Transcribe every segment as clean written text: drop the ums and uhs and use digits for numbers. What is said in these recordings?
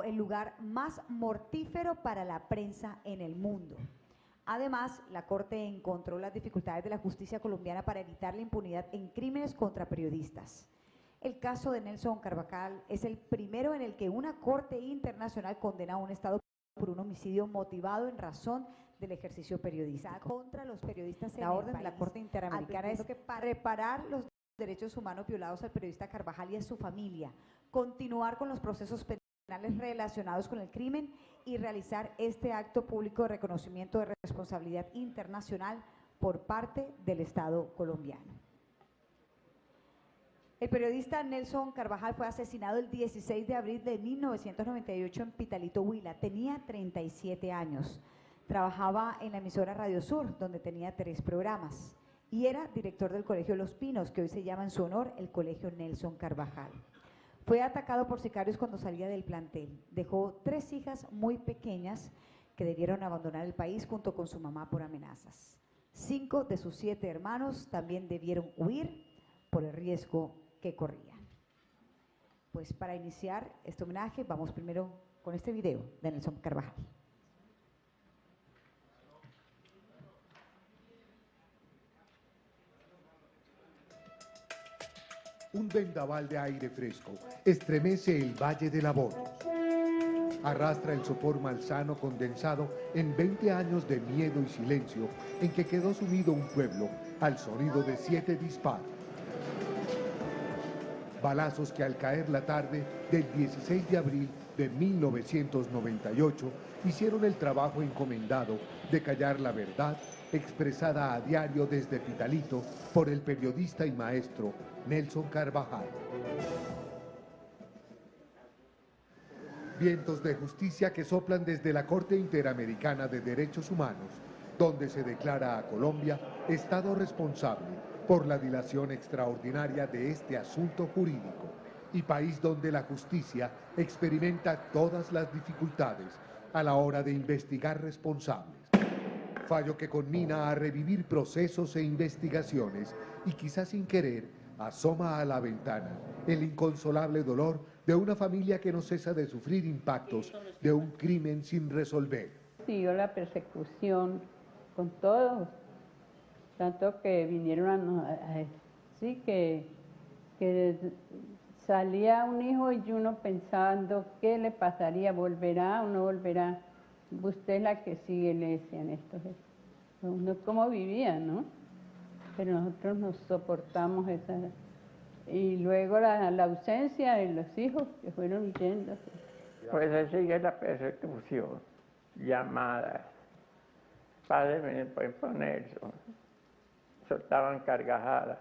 el lugar más mortífero para la prensa en el mundo. Además, la Corte encontró las dificultades de la justicia colombiana para evitar la impunidad en crímenes contra periodistas. El caso de Nelson Carvajal es el primero en el que una Corte internacional condena a un Estado por un homicidio motivado en razón del ejercicio periodístico contra los periodistas en la orden el de la país, Corte Interamericana es que para reparar los derechos humanos violados al periodista Carvajal y a su familia, continuar con los procesos penales relacionados con el crimen y realizar este acto público de reconocimiento de responsabilidad internacional por parte del Estado colombiano. El periodista Nelson Carvajal fue asesinado el 16 de abril de 1998 en Pitalito, Huila. Tenía 37 años. Trabajaba en la emisora Radio Sur, donde tenía 3 programas. Y era director del Colegio Los Pinos, que hoy se llama en su honor el Colegio Nelson Carvajal. Fue atacado por sicarios cuando salía del plantel. Dejó 3 hijas muy pequeñas que debieron abandonar el país junto con su mamá por amenazas. 5 de sus 7 hermanos también debieron huir por el riesgo que corrían. Pues para iniciar este homenaje vamos primero con este video de Nelson Carvajal. Un vendaval de aire fresco estremece el Valle de Labores. Arrastra el sopor malsano condensado en 20 años de miedo y silencio en que quedó sumido un pueblo al sonido de 7 disparos. Balazos que al caer la tarde del 16 de abril de 1998 hicieron el trabajo encomendado de callar la verdad expresada a diario desde Pitalito por el periodista y maestro Nelson Carvajal. Vientos de justicia que soplan desde la Corte Interamericana de Derechos Humanos, donde se declara a Colombia Estado responsable por la dilación extraordinaria de este asunto jurídico y país donde la justicia experimenta todas las dificultades a la hora de investigar responsables. Fallo que conmina a revivir procesos e investigaciones y quizás sin querer asoma a la ventana el inconsolable dolor de una familia que no cesa de sufrir impactos de un crimen sin resolver. Siguió la persecución con todos, tanto que vinieron sí, que salía un hijo y uno pensando qué le pasaría, volverá o no volverá. Usted es la que sigue, le decían estos. No cómo vivían, ¿no? Pero nosotros nos soportamos esa. Y luego la ausencia de los hijos que fueron yendo. Pues ahí sigue la persecución, llamadas. Padre, me pueden poner eso. Soltaban carcajadas.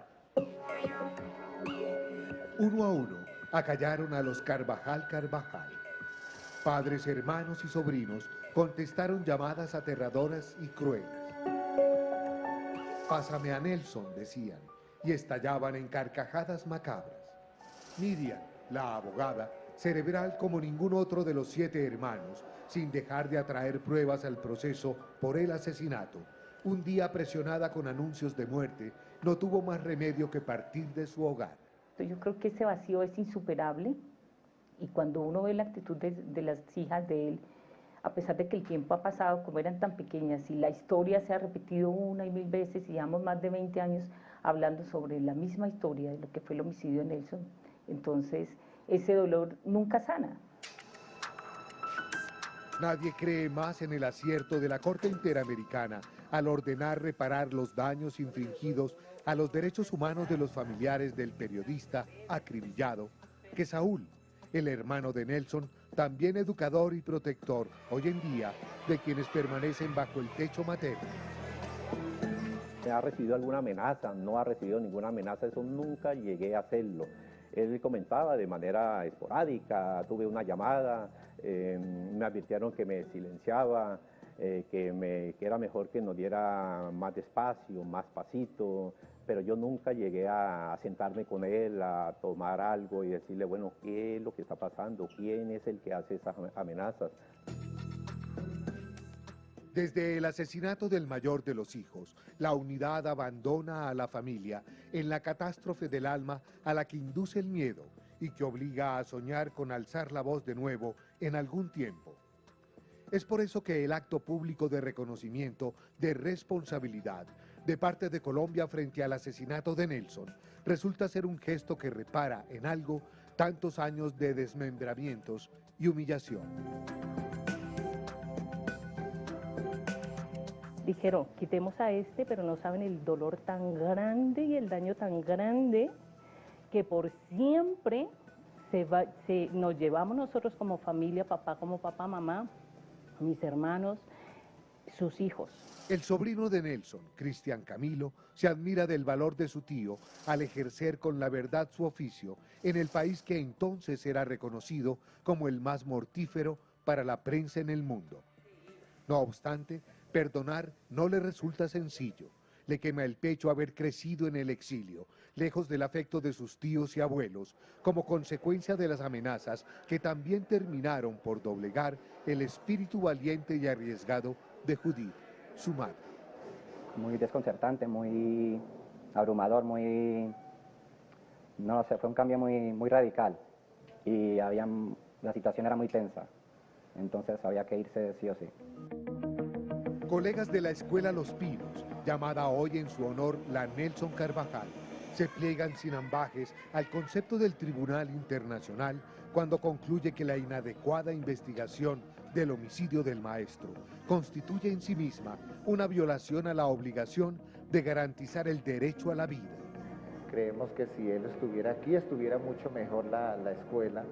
Uno a uno acallaron a los Carvajal. Padres, hermanos y sobrinos contestaron llamadas aterradoras y crueles. Pásame a Nelson, decían, y estallaban en carcajadas macabras. Miriam, la abogada, cerebral como ningún otro de los 7 hermanos, sin dejar de atraer pruebas al proceso por el asesinato, un día presionada con anuncios de muerte, no tuvo más remedio que partir de su hogar. Yo creo que ese vacío es insuperable y cuando uno ve la actitud de las hijas de él, a pesar de que el tiempo ha pasado, como eran tan pequeñas y la historia se ha repetido 1 y 1000 veces y llevamos más de 20 años hablando sobre la misma historia de lo que fue el homicidio de Nelson, entonces ese dolor nunca sana. Nadie cree más en el acierto de la Corte Interamericana al ordenar reparar los daños infringidos a los derechos humanos de los familiares del periodista acribillado que Saúl, el hermano de Nelson, también educador y protector, hoy en día, de quienes permanecen bajo el techo materno. ¿Ha recibido alguna amenaza? No ha recibido ninguna amenaza, eso nunca llegué a hacerlo. Él comentaba de manera esporádica, tuve una llamada, me advirtieron que me silenciaba, que era mejor que nos diera más despacio, más pasito, pero yo nunca llegué a sentarme con él, a tomar algo y decirle, bueno, ¿qué es lo que está pasando? ¿Quién es el que hace esas amenazas? Desde el asesinato del mayor de los hijos, la unidad abandona a la familia en la catástrofe del alma a la que induce el miedo y que obliga a soñar con alzar la voz de nuevo en algún tiempo. Es por eso que el acto público de reconocimiento de responsabilidad de parte de Colombia frente al asesinato de Nelson resulta ser un gesto que repara en algo tantos años de desmembramientos y humillación. Dijeron, quitemos a este, pero no saben el dolor tan grande y el daño tan grande que por siempre nos llevamos nosotros como familia, papá como papá, mamá, mis hermanos, sus hijos. El sobrino de Nelson, Cristian Camilo, se admira del valor de su tío al ejercer con la verdad su oficio en el país que entonces era reconocido como el más mortífero para la prensa en el mundo. No obstante, perdonar no le resulta sencillo. Le quema el pecho haber crecido en el exilio, lejos del afecto de sus tíos y abuelos, como consecuencia de las amenazas que también terminaron por doblegar el espíritu valiente y arriesgado de Judith, su madre. Muy desconcertante, muy abrumador, no sé, fue un cambio muy radical y la situación era muy tensa, entonces había que irse sí o sí. Colegas de la Escuela Los Pinos, llamada hoy en su honor la Nelson Carvajal, se pliegan sin ambajes al concepto del Tribunal Internacional cuando concluye que la inadecuada investigación del homicidio del maestro constituye en sí misma una violación a la obligación de garantizar el derecho a la vida. Creemos que si él estuviera aquí, estuviera mucho mejor la escuela,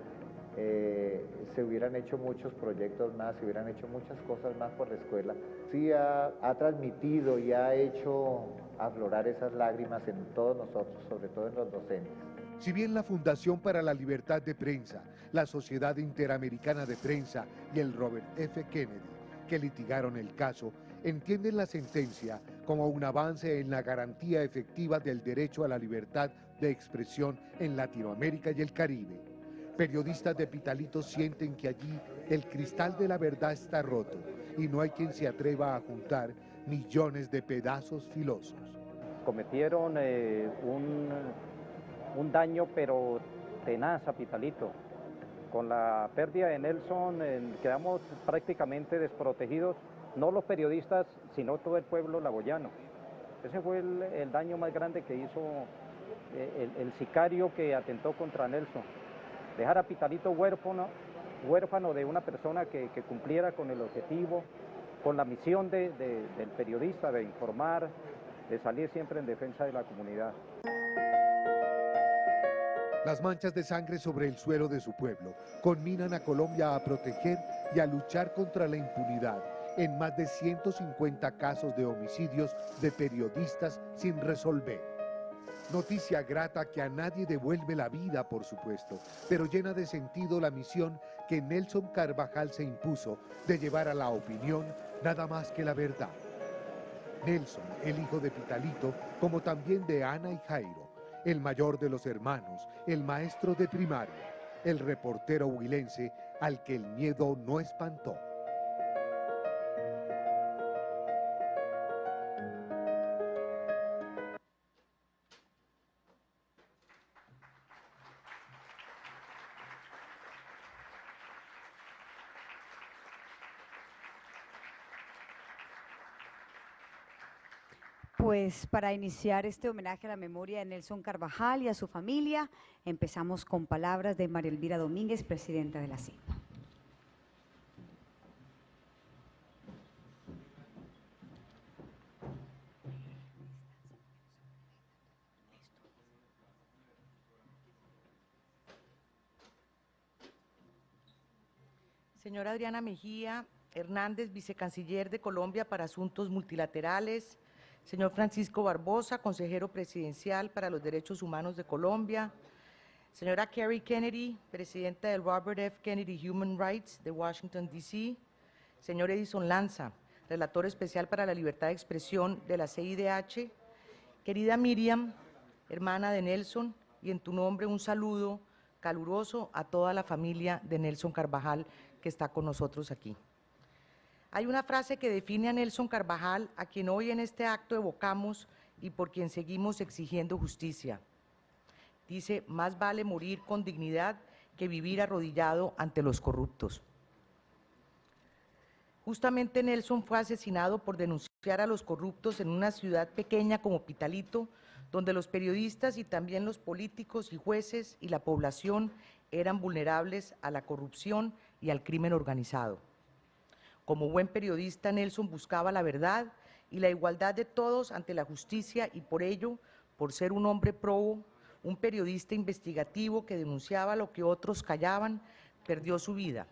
se hubieran hecho muchos proyectos más, se hubieran hecho muchas cosas más por la escuela. Sí ha transmitido y ha hecho aflorar esas lágrimas en todos nosotros, sobre todo en los docentes. Si bien la Fundación para la Libertad de Prensa, la Sociedad Interamericana de Prensa y el Robert F. Kennedy, que litigaron el caso, entienden la sentencia como un avance en la garantía efectiva del derecho a la libertad de expresión en Latinoamérica y el Caribe, periodistas de Pitalito sienten que allí el cristal de la verdad está roto y no hay quien se atreva a juntar millones de pedazos filosos. Cometieron un daño pero tenaz a Pitalito. Con la pérdida de Nelson quedamos prácticamente desprotegidos, no los periodistas, sino todo el pueblo laboyano. Ese fue el daño más grande que hizo el sicario que atentó contra Nelson. Dejar a Pitalito huérfano de una persona que cumpliera con el objetivo, con la misión del periodista, de informar, de salir siempre en defensa de la comunidad. Las manchas de sangre sobre el suelo de su pueblo conminan a Colombia a proteger y a luchar contra la impunidad en más de 150 casos de homicidios de periodistas sin resolver. Noticia grata que a nadie devuelve la vida, por supuesto, pero llena de sentido la misión que Nelson Carvajal se impuso de llevar a la opinión nada más que la verdad. Nelson, el hijo de Pitalito, como también de Ana y Jairo, el mayor de los hermanos, el maestro de primaria, el reportero huilense al que el miedo no espantó. Pues para iniciar este homenaje a la memoria de Nelson Carvajal y a su familia, empezamos con palabras de María Elvira Domínguez, presidenta de la CIP. Señora Adriana Mejía Hernández, vicecanciller de Colombia para Asuntos Multilaterales, señor Francisco Barbosa, consejero presidencial para los Derechos Humanos de Colombia, señora Kerry Kennedy, presidenta del Robert F. Kennedy Human Rights de Washington, D.C., señor Edison Lanza, relator especial para la libertad de expresión de la CIDH, querida Miriam, hermana de Nelson, y en tu nombre un saludo caluroso a toda la familia de Nelson Carvajal que está con nosotros aquí. Hay una frase que define a Nelson Carvajal, a quien hoy en este acto evocamos y por quien seguimos exigiendo justicia. Dice, más vale morir con dignidad que vivir arrodillado ante los corruptos. Justamente Nelson fue asesinado por denunciar a los corruptos en una ciudad pequeña como Pitalito, donde los periodistas y también los políticos y jueces y la población eran vulnerables a la corrupción y al crimen organizado. Como buen periodista, Nelson buscaba la verdad y la igualdad de todos ante la justicia y por ello, por ser un hombre probo, un periodista investigativo que denunciaba lo que otros callaban, perdió su vida.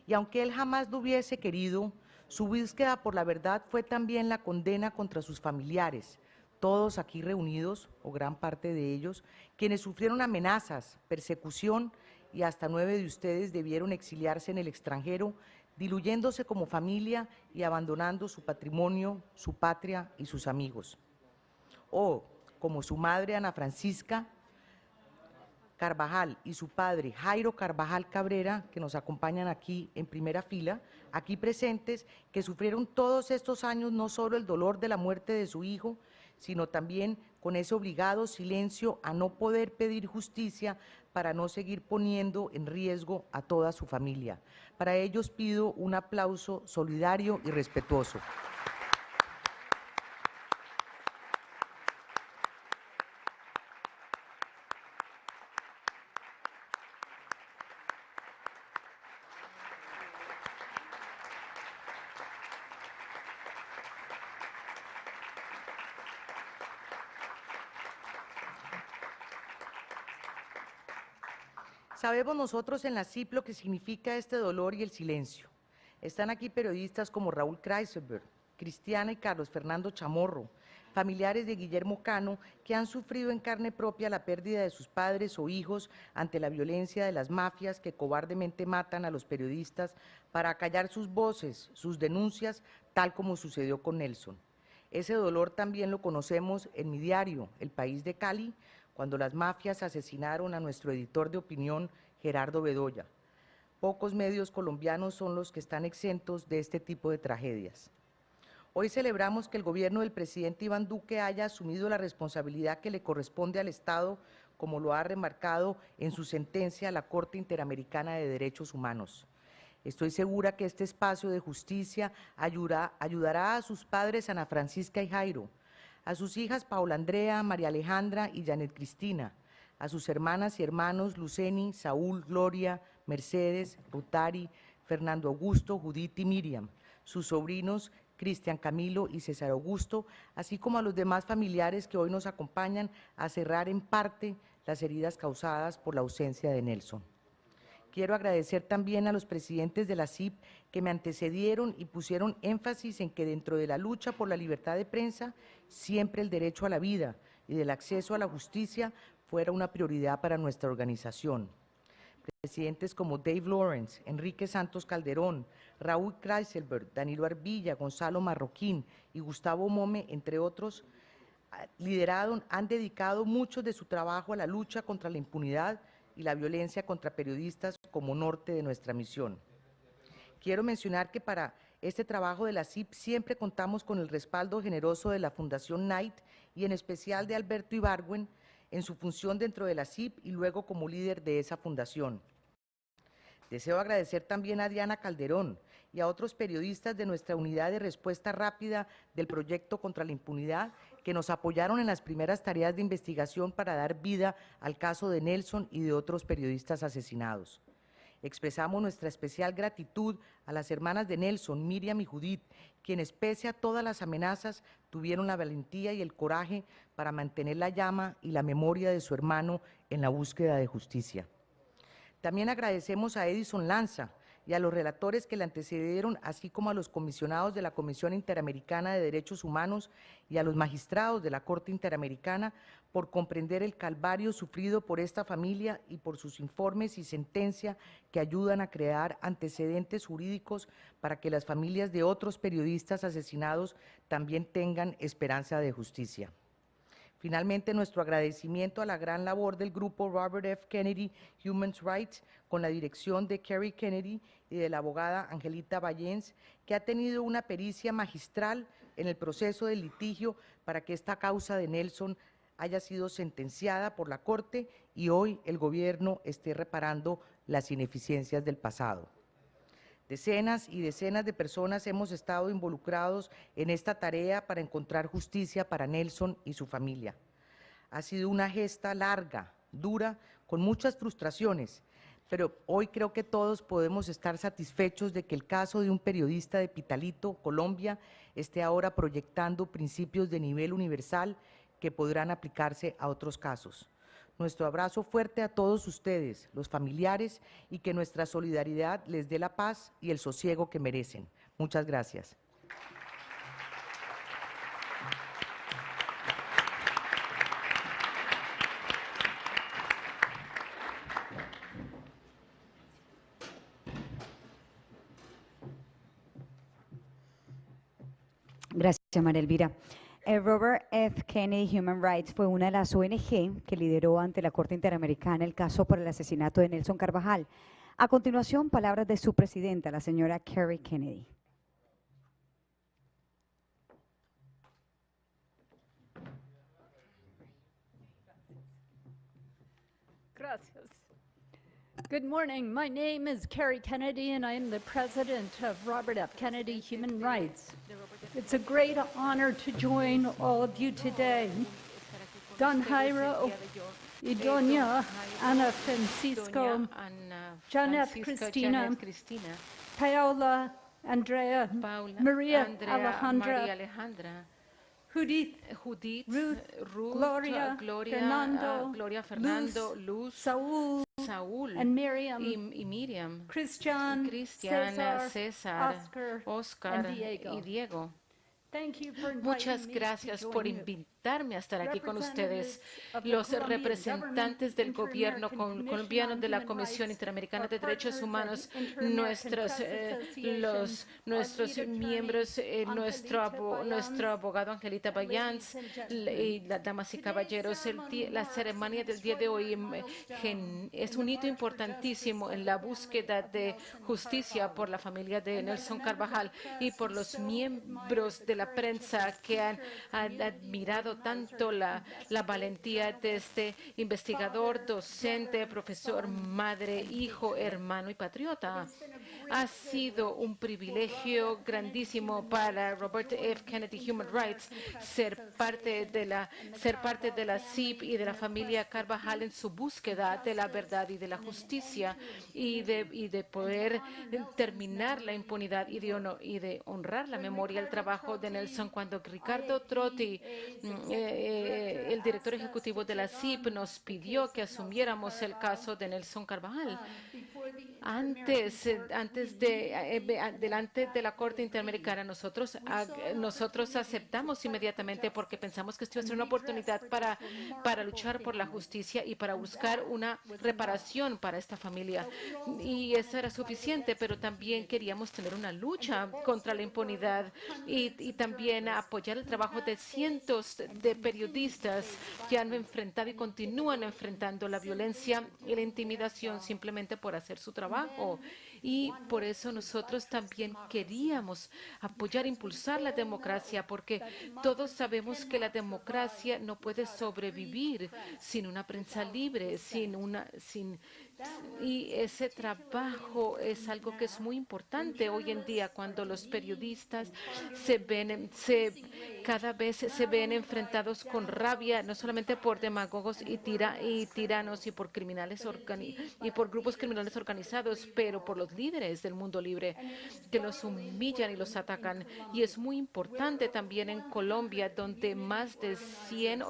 Y aunque él jamás lo hubiese querido, su búsqueda por la verdad fue también la condena contra sus familiares, todos aquí reunidos, o gran parte de ellos, quienes sufrieron amenazas, persecución y hasta 9 de ustedes debieron exiliarse en el extranjero, diluyéndose como familia y abandonando su patrimonio, su patria y sus amigos. O, como su madre Ana Francisca Carvajal y su padre Jairo Carvajal Cabrera, que nos acompañan aquí en primera fila, aquí presentes, que sufrieron todos estos años no solo el dolor de la muerte de su hijo, sino también con ese obligado silencio a no poder pedir justicia para no seguir poniendo en riesgo a toda su familia. Para ellos pido un aplauso solidario y respetuoso. Sabemos nosotros en la CIP lo que significa este dolor y el silencio. Están aquí periodistas como Raúl Kreiselberg, Cristiana y Carlos Fernando Chamorro, familiares de Guillermo Cano, que han sufrido en carne propia la pérdida de sus padres o hijos ante la violencia de las mafias que cobardemente matan a los periodistas para acallar sus voces, sus denuncias, tal como sucedió con Nelson. Ese dolor también lo conocemos en mi diario, El País de Cali, cuando las mafias asesinaron a nuestro editor de opinión, Gerardo Bedoya. Pocos medios colombianos son los que están exentos de este tipo de tragedias. Hoy celebramos que el gobierno del presidente Iván Duque haya asumido la responsabilidad que le corresponde al Estado, como lo ha remarcado en su sentencia a la Corte Interamericana de Derechos Humanos. Estoy segura que este espacio de justicia ayudará a sus padres Ana Francisca y Jairo, a sus hijas Paula Andrea, María Alejandra y Janet Cristina, a sus hermanas y hermanos Luceni, Saúl, Gloria, Mercedes, Rutari, Fernando Augusto, Judith y Miriam, sus sobrinos Cristian Camilo y César Augusto, así como a los demás familiares que hoy nos acompañan a cerrar en parte las heridas causadas por la ausencia de Nelson. Quiero agradecer también a los presidentes de la CIP que me antecedieron y pusieron énfasis en que dentro de la lucha por la libertad de prensa, siempre el derecho a la vida y del acceso a la justicia fuera una prioridad para nuestra organización. Presidentes como Dave Lawrence, Enrique Santos Calderón, Raúl Kreiselberg, Danilo Arbilla, Gonzalo Marroquín y Gustavo Mome, entre otros, han dedicado mucho de su trabajo a la lucha contra la impunidad y la violencia contra periodistas como norte de nuestra misión. Quiero mencionar que para este trabajo de la CIP siempre contamos con el respaldo generoso de la Fundación Knight y en especial de Alberto Ibargüen en su función dentro de la CIP y luego como líder de esa fundación. Deseo agradecer también a Diana Calderón y a otros periodistas de nuestra unidad de respuesta rápida del proyecto contra la impunidad que nos apoyaron en las primeras tareas de investigación para dar vida al caso de Nelson y de otros periodistas asesinados. Expresamos nuestra especial gratitud a las hermanas de Nelson, Miriam y Judith, quienes pese a todas las amenazas tuvieron la valentía y el coraje para mantener la llama y la memoria de su hermano en la búsqueda de justicia. También agradecemos a Edison Lanza y a los relatores que le antecedieron, así como a los comisionados de la Comisión Interamericana de Derechos Humanos y a los magistrados de la Corte Interamericana por comprender el calvario sufrido por esta familia y por sus informes y sentencia que ayudan a crear antecedentes jurídicos para que las familias de otros periodistas asesinados también tengan esperanza de justicia. Finalmente, nuestro agradecimiento a la gran labor del grupo Robert F. Kennedy Human Rights con la dirección de Kerry Kennedy y de la abogada Angelita Vallens, que ha tenido una pericia magistral en el proceso del litigio para que esta causa de Nelson haya sido sentenciada por la Corte y hoy el gobierno esté reparando las ineficiencias del pasado. Decenas y decenas de personas hemos estado involucrados en esta tarea para encontrar justicia para Nelson y su familia. Ha sido una gesta larga, dura, con muchas frustraciones, pero hoy creo que todos podemos estar satisfechos de que el caso de un periodista de Pitalito, Colombia, esté ahora proyectando principios de nivel universal que podrán aplicarse a otros casos. Nuestro abrazo fuerte a todos ustedes, los familiares, y que nuestra solidaridad les dé la paz y el sosiego que merecen. Muchas gracias. Gracias, María Elvira. El Robert F. Kennedy Human Rights fue una de las ONG que lideró ante la Corte Interamericana el caso por el asesinato de Nelson Carvajal. A continuación, palabras de su presidenta, la señora Kerry Kennedy. Gracias. Good morning. My name is Kerry Kennedy, and I am the president of Robert F. Kennedy Human Rights. It's a great honor to join all of you today. Don Jairo y Doña Ana Francisco, Janet Cristina, Paola, Andrea, Maria Alejandra, Judith, Ruth, Gloria, Fernando, Luz, Saúl, and Miriam, y Miriam, Christian, César, Oscar, y Diego. Muchas Muchas gracias por invitarme a estar aquí con ustedes, los representantes del gobierno colombiano, de la Comisión Interamericana de Derechos Humanos, nuestros miembros, nuestro abogado Angelita Bayans, y las damas y caballeros. La ceremonia del día de hoy es un hito importantísimo en la búsqueda de justicia por la familia de Nelson Carvajal y por los miembros de la prensa que han admirado tanto la valentía de este investigador, docente, profesor, madre, hijo, hermano y patriota. Ha sido un privilegio grandísimo para Robert F. Kennedy Human Rights ser parte de la CIP y de la familia Carvajal en su búsqueda de la verdad y de la justicia y de poder terminar la impunidad y de honrar la memoria y el trabajo de Nelson. Cuando Ricardo Trotti, el director ejecutivo de la CIP, nos pidió que asumiéramos el caso de Nelson Carvajal, delante de la Corte Interamericana, nosotros aceptamos inmediatamente porque pensamos que esto iba a ser una oportunidad para luchar por la justicia y para buscar una reparación para esta familia. Y eso era suficiente, pero también queríamos tener una lucha contra la impunidad y también apoyar el trabajo de cientos de periodistas que han enfrentado y continúan enfrentando la violencia y la intimidación simplemente por hacer su trabajo. Y por eso nosotros también queríamos apoyar e impulsar la democracia, porque todos sabemos que la democracia no puede sobrevivir sin una prensa libre, y ese trabajo es algo que es muy importante hoy en día, cuando los periodistas cada vez se ven enfrentados con rabia, no solamente por demagogos y tiranos y por grupos criminales organizados, pero por los líderes del mundo libre que los humillan y los atacan. Y es muy importante también en Colombia, donde más de 100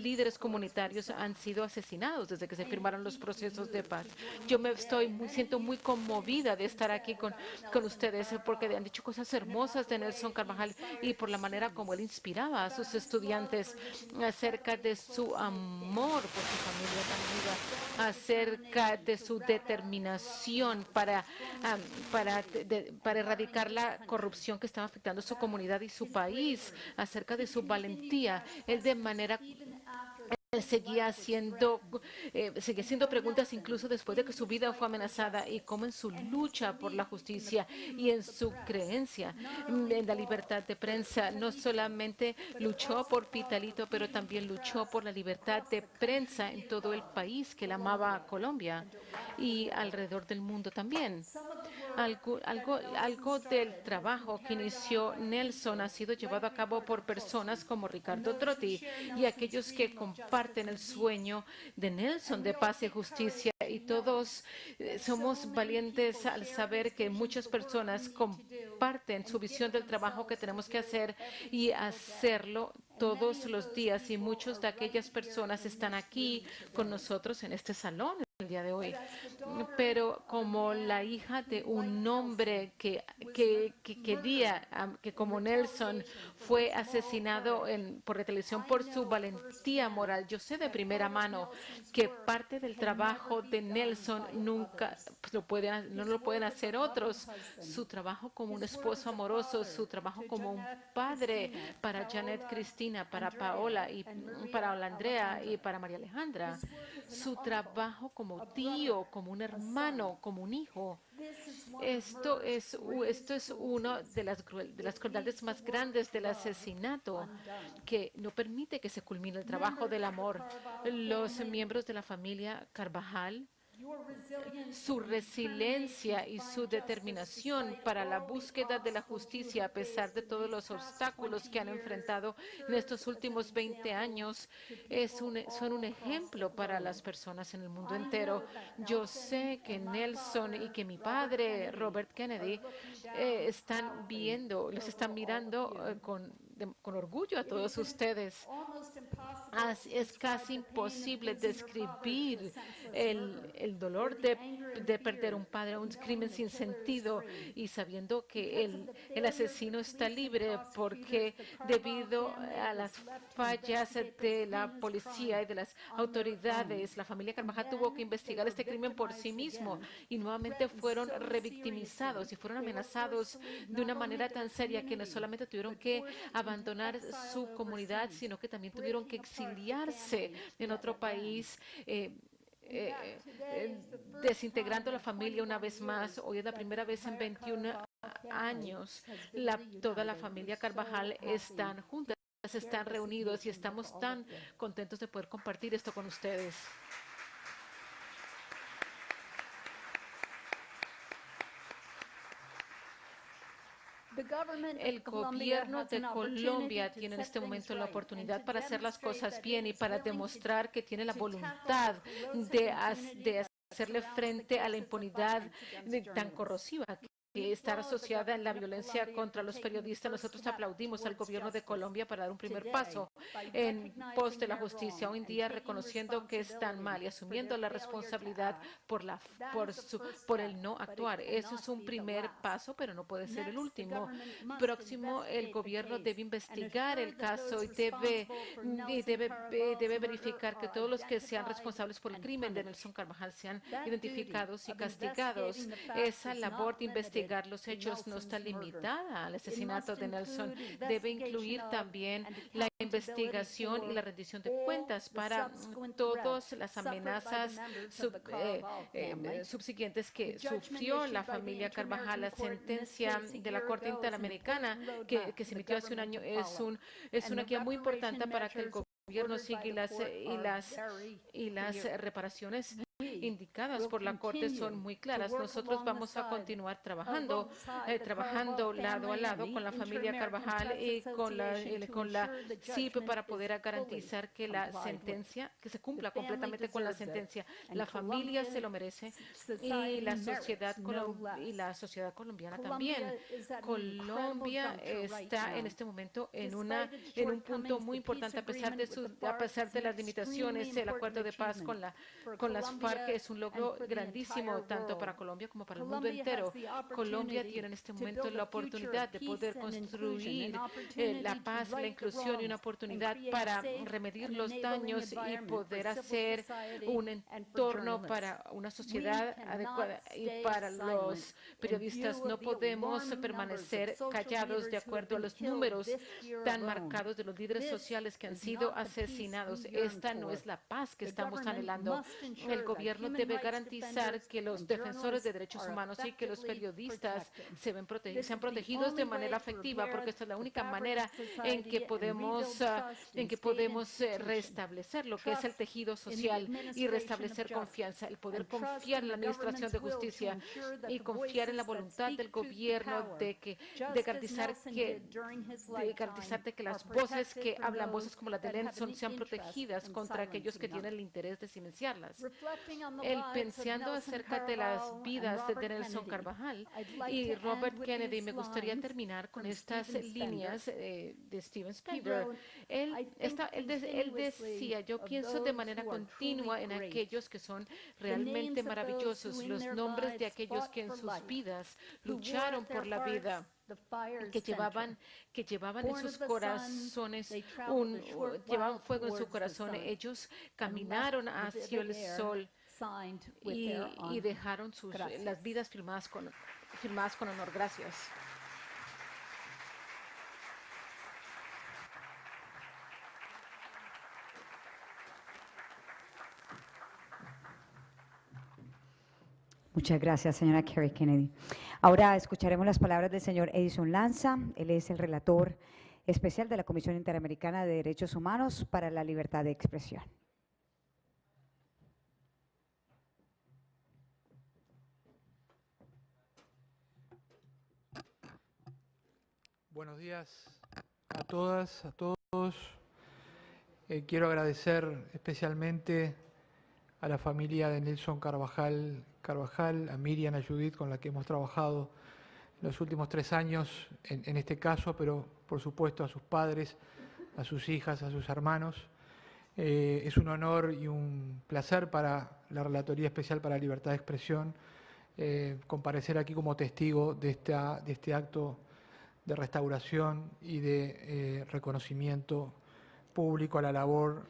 líderes comunitarios han sido asesinados desde que se firmaron los procesos de paz. Yo me siento muy conmovida de estar aquí con ustedes, porque han dicho cosas hermosas de Nelson Carvajal y por la manera como él inspiraba a sus estudiantes acerca de su amor por su familia tan unida, acerca de su determinación para erradicar la corrupción que estaba afectando su comunidad y su país, acerca de su valentía. Él Él seguía haciendo preguntas incluso después de que su vida fue amenazada, y cómo en su lucha por la justicia y en su creencia en la libertad de prensa, no solamente luchó por Pitalito, pero también luchó por la libertad de prensa en todo el país, que él amaba a Colombia y alrededor del mundo también. Algo del trabajo que inició Nelson ha sido llevado a cabo por personas como Ricardo Trotti y aquellos que comparten el sueño de Nelson de paz y justicia. Y todos somos valientes al saber que muchas personas comparten su visión del trabajo que tenemos que hacer y hacerlo todos los días. Y muchas de aquellas personas están aquí con nosotros en este salón el día de hoy. Pero como la hija de un hombre que quería que como Nelson fue asesinado por retaliación por su valentía moral, yo sé de primera mano que parte del trabajo de Nelson nunca no lo pueden hacer otros. Su trabajo como un esposo amoroso, su trabajo como un padre para Janet Cristina, para Paola y para Andrea y para María Alejandra, su trabajo como tío, como un hermano, como un hijo. Esto es uno de las crueldades más grandes del asesinato, que no permite que se culmine el trabajo del amor. Los miembros de la familia Carvajal, su resiliencia y su determinación para la búsqueda de la justicia a pesar de todos los obstáculos que han enfrentado en estos últimos 20 años son un ejemplo para las personas en el mundo entero. Yo sé que Nelson y que mi padre, Robert Kennedy, los están mirando con orgullo a todos ustedes. Es casi imposible describir el dolor de perder un padre, un crimen sin sentido, y sabiendo que el asesino está libre porque debido a las fallas de la policía y de las autoridades, la familia Carvajal tuvo que investigar este crimen por sí mismo y nuevamente fueron revictimizados y fueron amenazados de una manera tan seria que no solamente tuvieron que abandonar su comunidad, sino que también tuvieron que exiliarse en otro país, desintegrando la familia una vez más. Hoy es la primera vez en 21 años. Toda la familia Carvajal están juntas, están reunidos y estamos tan contentos de poder compartir esto con ustedes. El gobierno de Colombia tiene en este momento la oportunidad para hacer las cosas bien y para demostrar que tiene la voluntad de hacerle frente a la impunidad tan corrosiva que está asociada en la violencia contra los periodistas. Nosotros aplaudimos al gobierno de Colombia para dar un primer paso en pos de la justicia, hoy en día reconociendo que están mal y asumiendo la responsabilidad por el no actuar. Eso es un primer paso, pero no puede ser el último. Próximo, el gobierno debe investigar el caso y debe verificar que todos los que sean responsables por el crimen de Nelson Carvajal sean identificados y castigados. Esa labor de investigar los hechos no está limitada al asesinato de Nelson. Debe incluir también la investigación y la rendición de cuentas para todas las amenazas subsiguientes que sufrió la familia Carvajal. La sentencia de la Corte Interamericana que se emitió hace un año es una guía muy importante para que el gobierno siga y las reparaciones indicadas por la Corte son muy claras. Nosotros vamos a continuar trabajando lado a lado con la familia Carvajal y con la CIP para poder garantizar que que se cumpla completamente con la sentencia. La familia se lo merece y la sociedad colombiana también. Colombia está en este momento en un punto muy importante a pesar de las limitaciones, el acuerdo de paz con las FARC FARC es un logro grandísimo tanto para Colombia como para el mundo entero. Colombia tiene en este momento la oportunidad de poder construir la paz, la inclusión y una oportunidad para remediar los daños y poder hacer un entorno para una sociedad adecuada. Y para los periodistas no podemos permanecer callados de acuerdo a los números tan marcados de los líderes sociales que han sido asesinados. Esta no es la paz que estamos anhelando. El gobierno debe garantizar que los defensores de derechos humanos y que los periodistas sean protegidos de manera efectiva, porque esta es la única manera en que podemos restablecer lo que es el tejido social y restablecer confianza, el poder confiar en la administración de justicia y confiar en la voluntad del gobierno de garantizar que las voces que hablan, voces como las de Nelson, sean protegidas contra aquellos que tienen el interés de silenciarlas. Pensando acerca de las vidas de Nelson Carvajal y Robert Kennedy, me gustaría terminar con estas líneas de Steven Spender. Él decía: yo pienso de manera continua en aquellos que son realmente maravillosos, los nombres de aquellos que en sus vidas lucharon por la vida, que llevaban en sus corazones llevaban fuego en su corazón. Ellos caminaron hacia el sol y dejaron las vidas firmadas con honor. Gracias. Muchas gracias, señora Kerry Kennedy. Ahora escucharemos las palabras del señor Edison Lanza. Él es el relator especial de la Comisión Interamericana de Derechos Humanos para la Libertad de Expresión. Buenos días a todas, a todos. Quiero agradecer especialmente a la familia de Nelson Carvajal, a Miriam, a Judith, con la que hemos trabajado los últimos 3 años en este caso, pero por supuesto a sus padres, a sus hijas, a sus hermanos. Es un honor y un placer para la Relatoría Especial para la Libertad de Expresión comparecer aquí como testigo de este acto de restauración y de reconocimiento público a la labor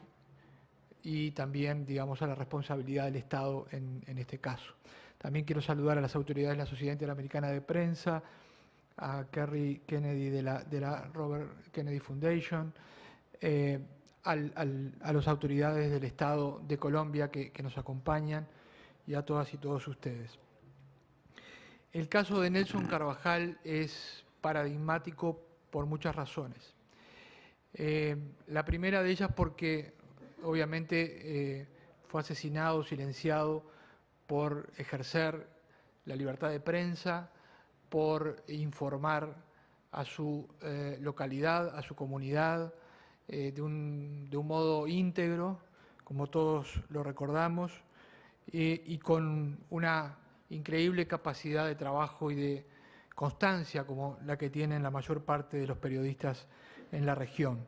y también, digamos, a la responsabilidad del Estado en este caso. También quiero saludar a las autoridades de la Sociedad Interamericana de Prensa, a Kerry Kennedy de la Robert Kennedy Foundation, a las autoridades del Estado de Colombia que nos acompañan y a todas y todos ustedes. El caso de Nelson Carvajal es paradigmático por muchas razones. La primera de ellas porque obviamente fue asesinado, silenciado por ejercer la libertad de prensa, por informar a su localidad, a su comunidad, de un modo íntegro, como todos lo recordamos, y con una increíble capacidad de trabajo y de constancia como la que tienen la mayor parte de los periodistas en la región.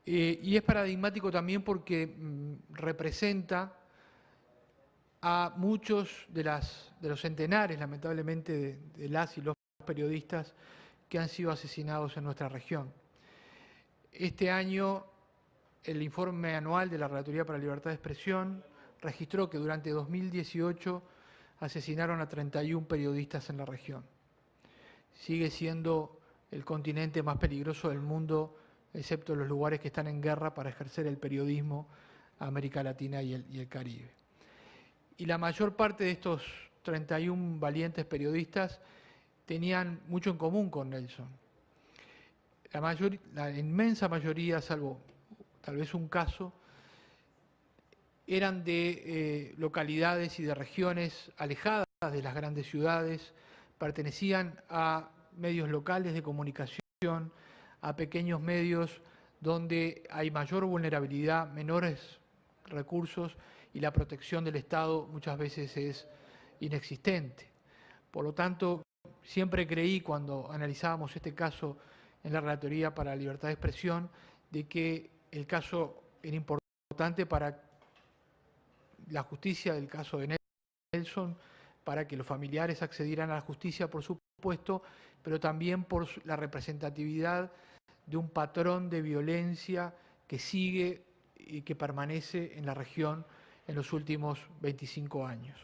Y es paradigmático también porque representa a muchos de los centenares, lamentablemente, de las y los periodistas que han sido asesinados en nuestra región. Este año, el informe anual de la Relatoría para la Libertad de Expresión registró que durante 2018 asesinaron a 31 periodistas en la región. Sigue siendo el continente más peligroso del mundo, excepto los lugares que están en guerra para ejercer el periodismo, América Latina y el Caribe. Y la mayor parte de estos 31 valientes periodistas tenían mucho en común con Nelson. La inmensa mayoría, salvo tal vez un caso, eran de localidades y de regiones alejadas de las grandes ciudades, pertenecían a medios locales de comunicación, a pequeños medios donde hay mayor vulnerabilidad, menores recursos y la protección del Estado muchas veces es inexistente. Por lo tanto, siempre creí cuando analizábamos este caso en la Relatoría para la Libertad de Expresión de que el caso era importante para la justicia del caso de Nelson, para que los familiares accedieran a la justicia, por supuesto, pero también por la representatividad de un patrón de violencia que sigue y que permanece en la región en los últimos 25 años.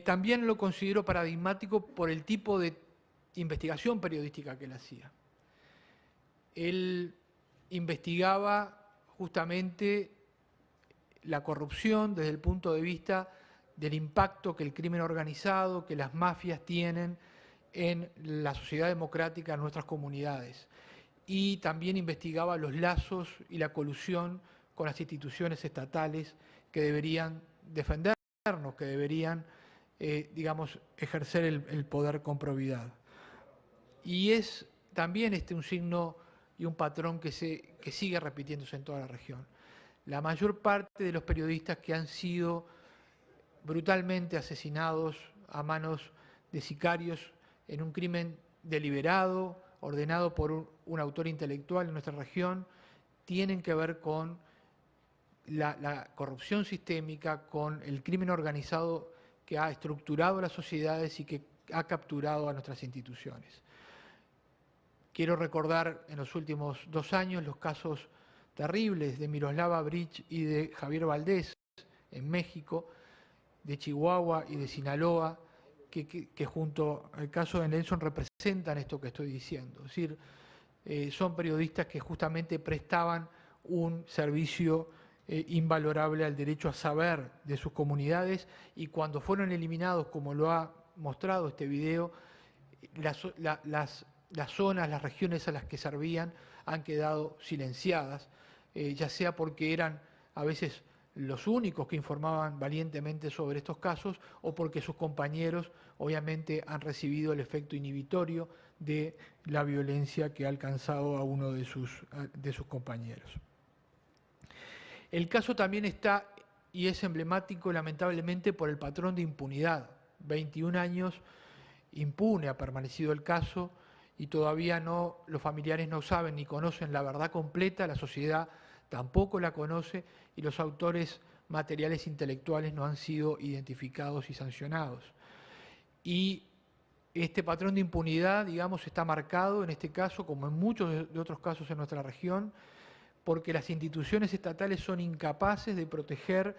También lo considero paradigmático por el tipo de investigación periodística que él hacía. Él investigaba justamente la corrupción desde el punto de vista del impacto que el crimen organizado, que las mafias tienen en la sociedad democrática, en nuestras comunidades. Y también investigaba los lazos y la colusión con las instituciones estatales que deberían defendernos, que deberían, digamos, ejercer el poder con probidad. Y es también un signo y un patrón que sigue repitiéndose en toda la región. La mayor parte de los periodistas que han sido brutalmente asesinados a manos de sicarios en un crimen deliberado, ordenado por un autor intelectual en nuestra región, tienen que ver con la corrupción sistémica, con el crimen organizado que ha estructurado las sociedades y que ha capturado a nuestras instituciones. Quiero recordar en los últimos 2 años los casos terribles de Miroslava Bridge y de Javier Valdés en México, de Chihuahua y de Sinaloa, que junto al caso de Nelson representan esto que estoy diciendo. Es decir, son periodistas que justamente prestaban un servicio invalorable al derecho a saber de sus comunidades, y cuando fueron eliminados, como lo ha mostrado este video, las zonas, las regiones a las que servían han quedado silenciadas, ya sea porque eran a veces los únicos que informaban valientemente sobre estos casos, o porque sus compañeros obviamente han recibido el efecto inhibitorio de la violencia que ha alcanzado a uno de sus compañeros. El caso también está, y es emblemático lamentablemente, por el patrón de impunidad. 21 años impune ha permanecido el caso, y todavía los familiares no saben ni conocen la verdad completa, la sociedad tampoco la conoce, y los autores materiales intelectuales no han sido identificados y sancionados. Y este patrón de impunidad, digamos, está marcado en este caso, como en muchos de otros casos en nuestra región, porque las instituciones estatales son incapaces de proteger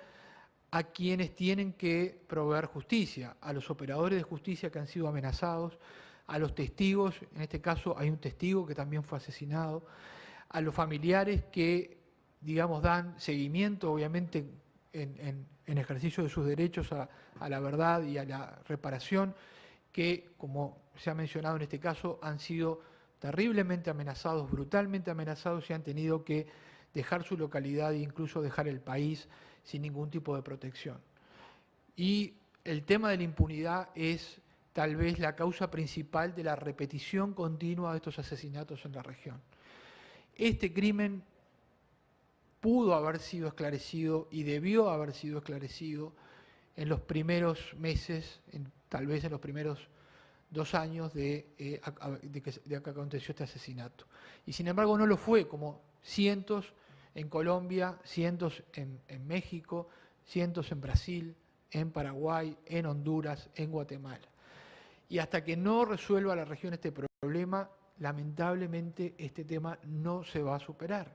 a quienes tienen que proveer justicia, a los operadores de justicia que han sido amenazados, a los testigos, en este caso hay un testigo que también fue asesinado, a los familiares que, digamos, dan seguimiento, obviamente, en ejercicio de sus derechos a la verdad y a la reparación, que, como se ha mencionado en este caso, han sido terriblemente amenazados, brutalmente amenazados, y han tenido que dejar su localidad e incluso dejar el país sin ningún tipo de protección. Y el tema de la impunidad es tal vez la causa principal de la repetición continua de estos asesinatos en la región. Este crimen pudo haber sido esclarecido y debió haber sido esclarecido en los primeros meses, tal vez en los primeros 2 años de que aconteció este asesinato. Y sin embargo no lo fue, como cientos en Colombia, cientos en México, cientos en Brasil, en Paraguay, en Honduras, en Guatemala. Y hasta que no resuelva la región este problema, lamentablemente este tema no se va a superar.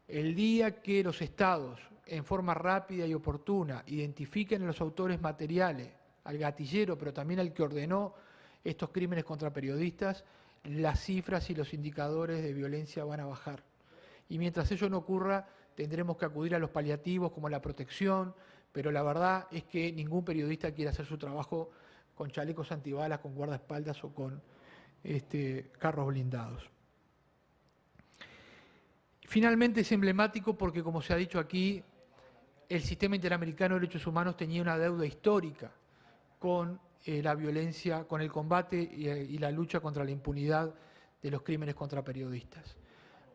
El día que los estados, en forma rápida y oportuna, identifiquen a los autores materiales, al gatillero, pero también al que ordenó estos crímenes contra periodistas, las cifras y los indicadores de violencia van a bajar. Y mientras eso no ocurra, tendremos que acudir a los paliativos como la protección, pero la verdad es que ningún periodista quiere hacer su trabajo con chalecos antibalas, con guardaespaldas o con carros blindados. Finalmente es emblemático porque, como se ha dicho aquí, el sistema interamericano de derechos humanos tenía una deuda histórica con la violencia, con el combate y la lucha contra la impunidad de los crímenes contra periodistas.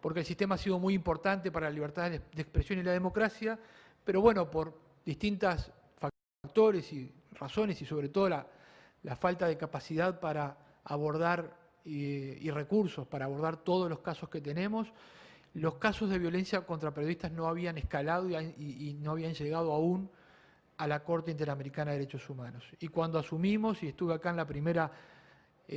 Porque el sistema ha sido muy importante para la libertad de expresión y la democracia, pero bueno, por distintos factores y razones, y sobre todo la falta de capacidad para abordar y recursos para abordar todos los casos que tenemos, los casos de violencia contra periodistas no habían escalado y no habían llegado aún a la Corte Interamericana de Derechos Humanos. Y cuando asumimos, y estuve acá en la primera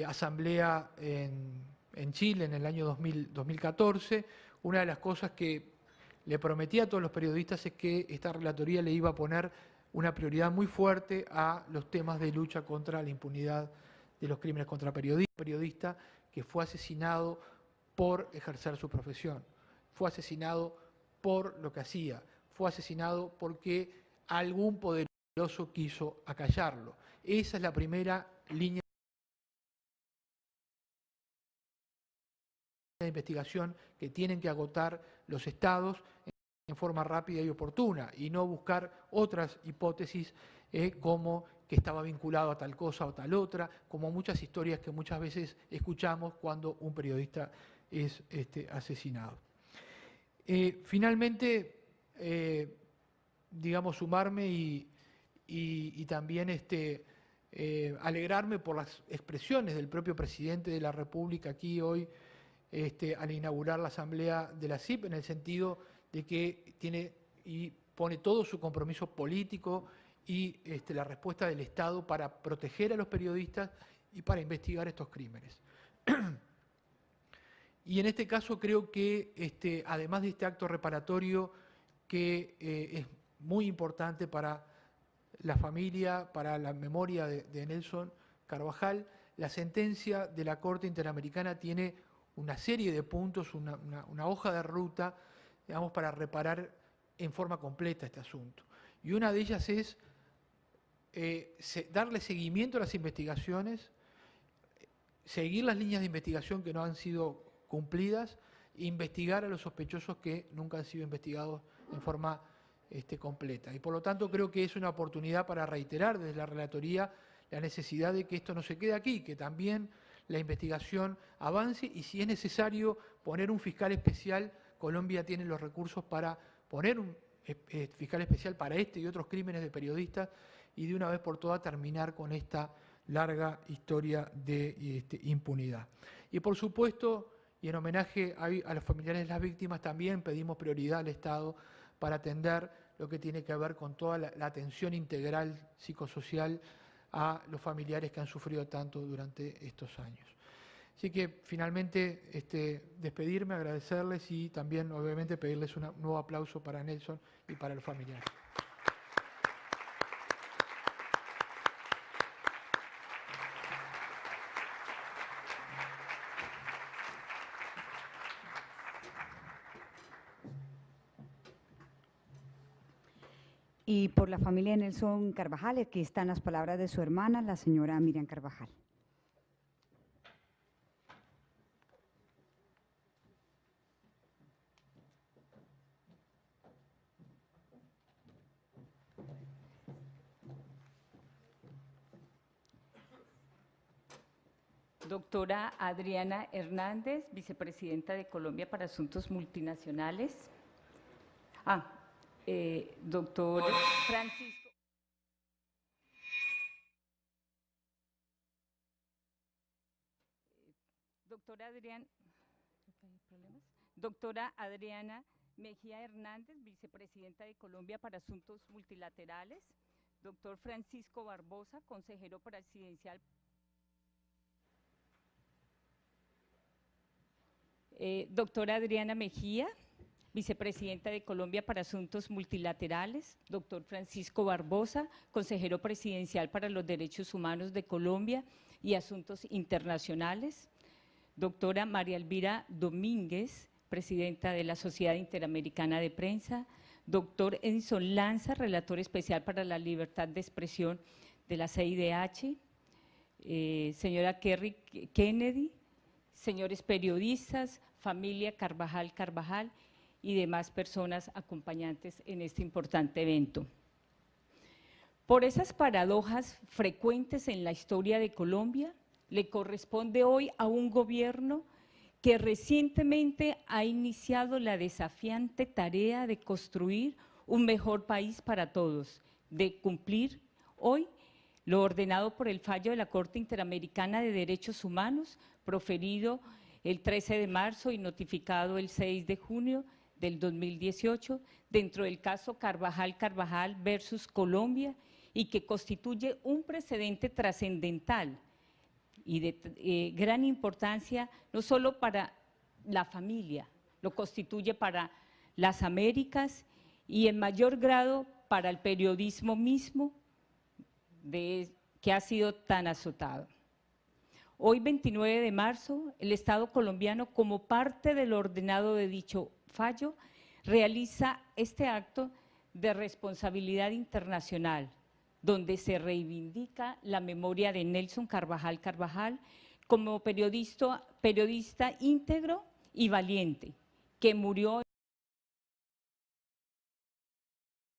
asamblea en Chile en el año 2014, una de las cosas que le prometí a todos los periodistas es que esta relatoría le iba a poner una prioridad muy fuerte a los temas de lucha contra la impunidad de los crímenes contra periodista que fue asesinado por ejercer su profesión, fue asesinado por lo que hacía, fue asesinado porque algún poderoso quiso acallarlo. Esa es la primera línea de investigación que tienen que agotar los estados en forma rápida y oportuna, y no buscar otras hipótesis como que estaba vinculado a tal cosa o tal otra, como muchas historias que muchas veces escuchamos cuando un periodista es asesinado. Finalmente, digamos, sumarme y también alegrarme por las expresiones del propio presidente de la República aquí hoy al inaugurar la asamblea de la CIP, en el sentido de que tiene y pone todo su compromiso político y la respuesta del Estado para proteger a los periodistas y para investigar estos crímenes. Y en este caso creo que, además de este acto reparatorio que es muy importante para la familia, para la memoria de Nelson Carvajal, la sentencia de la Corte Interamericana tiene una serie de puntos, una hoja de ruta, digamos, para reparar en forma completa este asunto. Y una de ellas es darle seguimiento a las investigaciones, seguir las líneas de investigación que no han sido cumplidas, e investigar a los sospechosos que nunca han sido investigados en forma completa. Y por lo tanto creo que es una oportunidad para reiterar desde la Relatoría la necesidad de que esto no se quede aquí, que también la investigación avance, y si es necesario poner un fiscal especial, Colombia tiene los recursos para poner un fiscal especial para este y otros crímenes de periodistas, y de una vez por todas terminar con esta larga historia de impunidad. Y por supuesto, y en homenaje a los familiares de las víctimas, también pedimos prioridad al Estado para atender lo que tiene que ver con toda la atención integral psicosocial a los familiares que han sufrido tanto durante estos años. Así que finalmente despedirme, agradecerles y también obviamente pedirles un nuevo aplauso para Nelson y para los familiares. Y por la familia de Nelson Carvajal, aquí están las palabras de su hermana, la señora Miriam Carvajal. Doctora Adriana Hernández, vicepresidenta de Colombia para Asuntos Multinacionales. Doctor Francisco. Doctora Adriana Mejía Hernández, vicepresidenta de Colombia para Asuntos Multilaterales. Doctor Francisco Barbosa, consejero presidencial. Doctora Adriana Mejía, vicepresidenta de Colombia para Asuntos Multilaterales. Doctor Francisco Barbosa, consejero presidencial para los Derechos Humanos de Colombia y Asuntos Internacionales. Doctora María Elvira Domínguez, presidenta de la Sociedad Interamericana de Prensa. Doctor Edison Lanza, relator especial para la libertad de expresión de la CIDH. Señora Kerry Kennedy, señores periodistas, familia Carvajal y demás personas acompañantes en este importante evento. Por esas paradojas frecuentes en la historia de Colombia, le corresponde hoy a un gobierno que recientemente ha iniciado la desafiante tarea de construir un mejor país para todos, de cumplir hoy lo ordenado por el fallo de la Corte Interamericana de Derechos Humanos, proferido el 13 de marzo y notificado el 6 de junio del 2018 dentro del caso Carvajal versus Colombia, y que constituye un precedente trascendental y de gran importancia no solo para la familia, lo constituye para las Américas y en mayor grado para el periodismo mismo que ha sido tan azotado. Hoy, 29 de marzo, el Estado colombiano, como parte del ordenado de dicho fallo, realiza este acto de responsabilidad internacional, donde se reivindica la memoria de Nelson Carvajal como periodista íntegro y valiente, que murió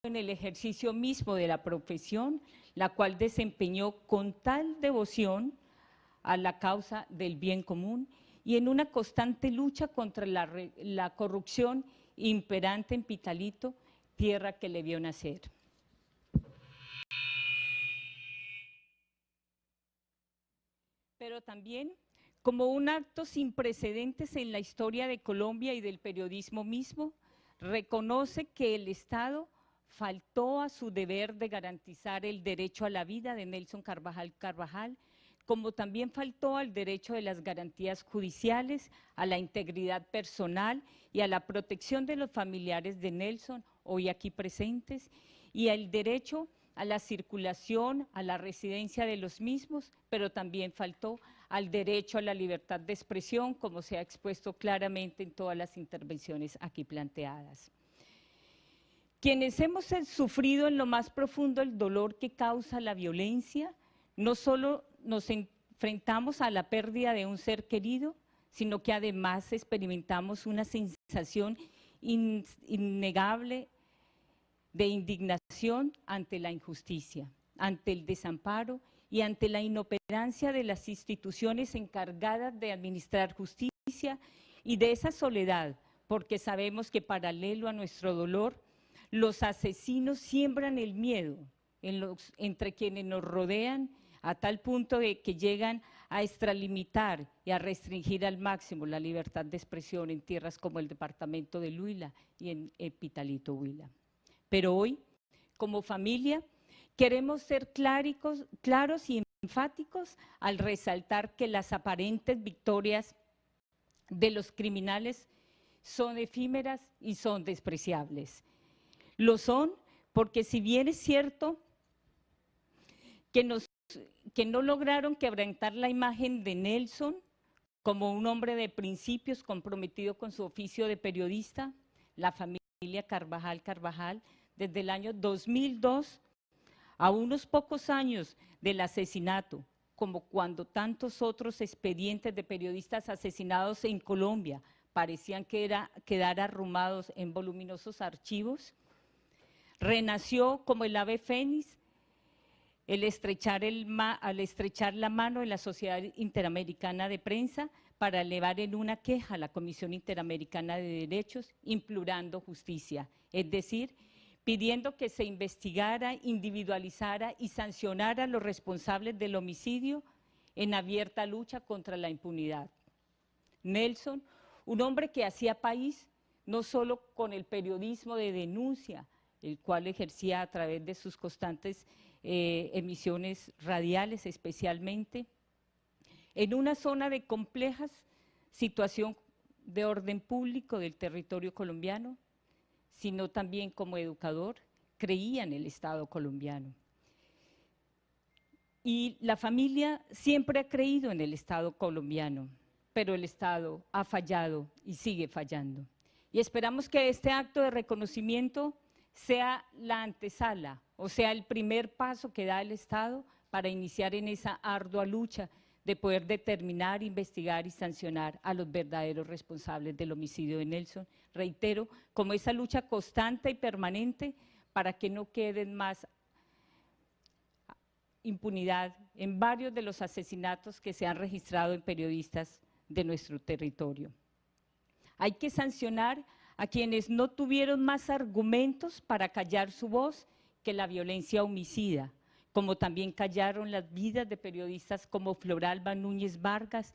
en el ejercicio mismo de la profesión, la cual desempeñó con tal devoción a la causa del bien común y en una constante lucha contra la corrupción imperante en Pitalito, tierra que le vio nacer. Pero también como un acto sin precedentes en la historia de Colombia y del periodismo mismo, reconoce que el Estado faltó a su deber de garantizar el derecho a la vida de Nelson Carvajal, como también faltó al derecho de las garantías judiciales, a la integridad personal y a la protección de los familiares de Nelson, hoy aquí presentes, y al derecho a la circulación, a la residencia de los mismos, pero también faltó al derecho a la libertad de expresión, como se ha expuesto claramente en todas las intervenciones aquí planteadas. Quienes hemos sufrido en lo más profundo el dolor que causa la violencia, no solo nos enfrentamos a la pérdida de un ser querido, sino que además experimentamos una sensación innegable de indignación ante la injusticia, ante el desamparo y ante la inoperancia de las instituciones encargadas de administrar justicia y de esa soledad, porque sabemos que paralelo a nuestro dolor, los asesinos siembran el miedo entre quienes nos rodean a tal punto de que llegan a extralimitar y a restringir al máximo la libertad de expresión en tierras como el departamento de Huila y en Pitalito, Huila. Pero hoy, como familia, queremos ser claros y enfáticos al resaltar que las aparentes victorias de los criminales son efímeras y son despreciables. Lo son porque si bien es cierto que no lograron quebrantar la imagen de Nelson como un hombre de principios comprometido con su oficio de periodista, la familia Carvajal, desde el año 2002, a unos pocos años del asesinato, como cuando tantos otros expedientes de periodistas asesinados en Colombia parecían quedar arrumados en voluminosos archivos, renació como el ave fénix al estrechar la mano en la Sociedad Interamericana de Prensa para elevar en una queja a la Comisión Interamericana de Derechos, implorando justicia, es decir, pidiendo que se investigara, individualizara y sancionara a los responsables del homicidio en abierta lucha contra la impunidad. Nelson, un hombre que hacía país no solo con el periodismo de denuncia, el cual ejercía a través de sus constantes emisiones radiales especialmente, en una zona de compleja situación de orden público del territorio colombiano, sino también como educador, creía en el Estado colombiano. Y la familia siempre ha creído en el Estado colombiano, pero el Estado ha fallado y sigue fallando. Y esperamos que este acto de reconocimiento sea la antesala, o sea, el primer paso que da el Estado para iniciar en esa ardua lucha de poder determinar, investigar y sancionar a los verdaderos responsables del homicidio de Nelson. Reitero, como esa lucha constante y permanente para que no queden más impunidad en varios de los asesinatos que se han registrado en periodistas de nuestro territorio. Hay que sancionar a quienes no tuvieron más argumentos para callar su voz que la violencia homicida, como también callaron las vidas de periodistas como Floralba Núñez Vargas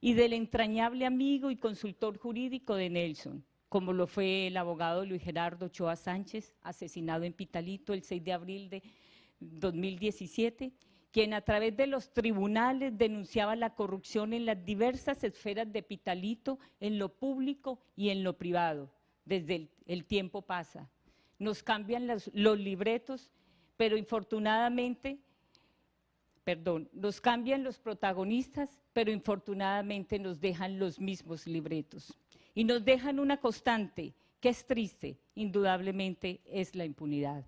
y del entrañable amigo y consultor jurídico de Nelson, como lo fue el abogado Luis Gerardo Ochoa Sánchez, asesinado en Pitalito el 6 de abril de 2017, quien a través de los tribunales denunciaba la corrupción en las diversas esferas de Pitalito, en lo público y en lo privado. Desde el tiempo pasa. Nos cambian los libretos, pero infortunadamente, nos cambian los protagonistas, pero infortunadamente nos dejan los mismos libretos. Y nos dejan una constante, que es triste, indudablemente es la impunidad.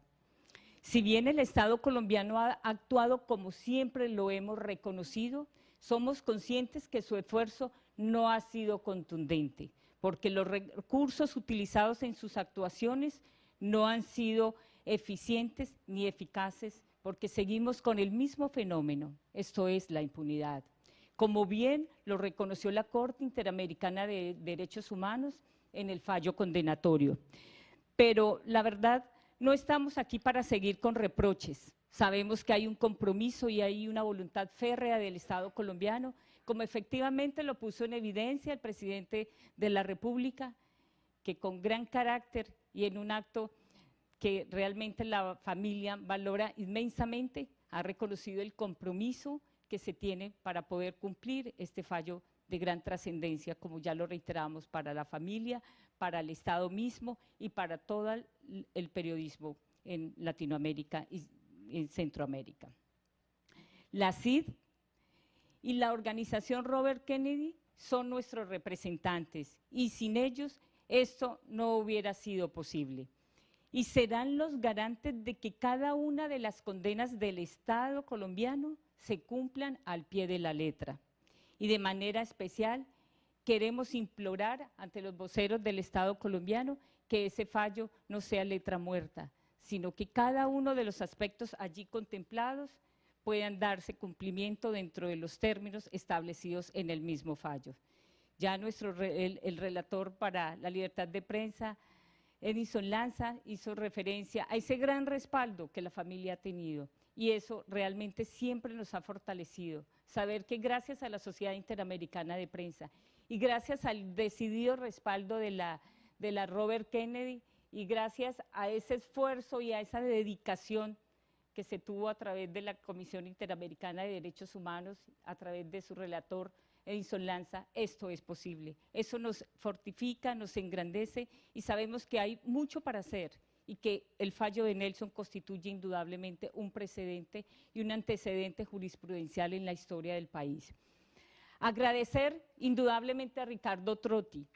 Si bien el Estado colombiano ha actuado como siempre lo hemos reconocido, somos conscientes que su esfuerzo no ha sido contundente, porque los recursos utilizados en sus actuaciones no han sido eficientes ni eficaces, porque seguimos con el mismo fenómeno, esto es la impunidad. Como bien lo reconoció la Corte Interamericana de Derechos Humanos en el fallo condenatorio. Pero la verdad, no estamos aquí para seguir con reproches. Sabemos que hay un compromiso y hay una voluntad férrea del Estado colombiano, como efectivamente lo puso en evidencia el presidente de la República, que con gran carácter y en un acto que realmente la familia valora inmensamente, ha reconocido el compromiso que se tiene para poder cumplir este fallo de gran trascendencia, como ya lo reiteramos, para la familia, para el Estado mismo y para todo el periodismo en Latinoamérica y en Centroamérica. La CID y la organización Robert Kennedy son nuestros representantes y sin ellos esto no hubiera sido posible. Y serán los garantes de que cada una de las condenas del Estado colombiano se cumplan al pie de la letra. Y de manera especial queremos implorar ante los voceros del Estado colombiano que ese fallo no sea letra muerta, sino que cada uno de los aspectos allí contemplados puedan darse cumplimiento dentro de los términos establecidos en el mismo fallo. Ya el relator para la libertad de prensa, Edison Lanza, hizo referencia a ese gran respaldo que la familia ha tenido y eso realmente siempre nos ha fortalecido, saber que gracias a la Sociedad Interamericana de Prensa y gracias al decidido respaldo de la Robert Kennedy y gracias a ese esfuerzo y a esa dedicación que se tuvo a través de la Comisión Interamericana de Derechos Humanos, a través de su relator Edison Lanza, esto es posible. Eso nos fortifica, nos engrandece y sabemos que hay mucho para hacer y que el fallo de Nelson constituye indudablemente un precedente y un antecedente jurisprudencial en la historia del país. Agradecer indudablemente a Ricardo Trotti,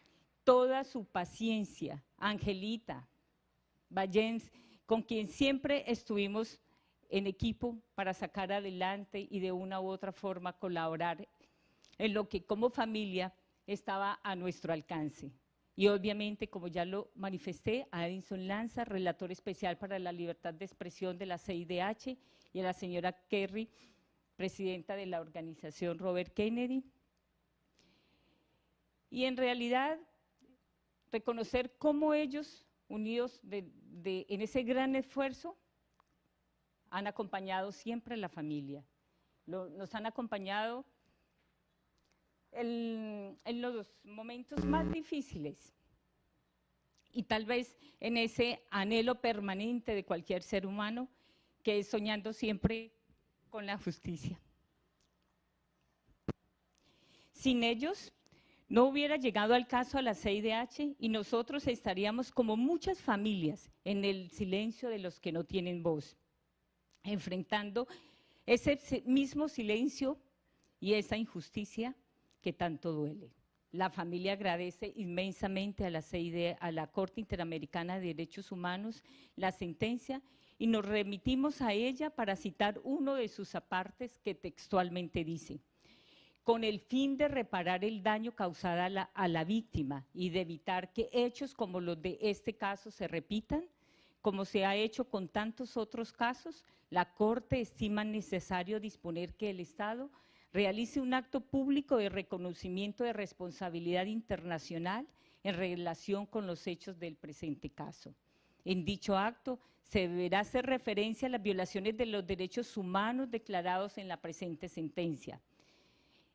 toda su paciencia, Angelita, Vallens, con quien siempre estuvimos en equipo para sacar adelante y de una u otra forma colaborar en lo que como familia estaba a nuestro alcance. Y obviamente, como ya lo manifesté, a Edison Lanza, relator especial para la libertad de expresión de la CIDH, y a la señora Kerry, presidenta de la organización Robert Kennedy. Y en realidad, reconocer cómo ellos, unidos en ese gran esfuerzo, han acompañado siempre a la familia. Nos han acompañado en los momentos más difíciles y tal vez en ese anhelo permanente de cualquier ser humano que es soñando siempre con la justicia. Sin ellos no hubiera llegado al caso a la CIDH y nosotros estaríamos como muchas familias en el silencio de los que no tienen voz, enfrentando ese mismo silencio y esa injusticia que tanto duele. La familia agradece inmensamente a la CID, a la Corte Interamericana de Derechos Humanos, la sentencia y nos remitimos a ella para citar uno de sus apartes que textualmente dice: con el fin de reparar el daño causado a la víctima y de evitar que hechos como los de este caso se repitan, como se ha hecho con tantos otros casos, la Corte estima necesario disponer que el Estado realice un acto público de reconocimiento de responsabilidad internacional en relación con los hechos del presente caso. En dicho acto se deberá hacer referencia a las violaciones de los derechos humanos declarados en la presente sentencia.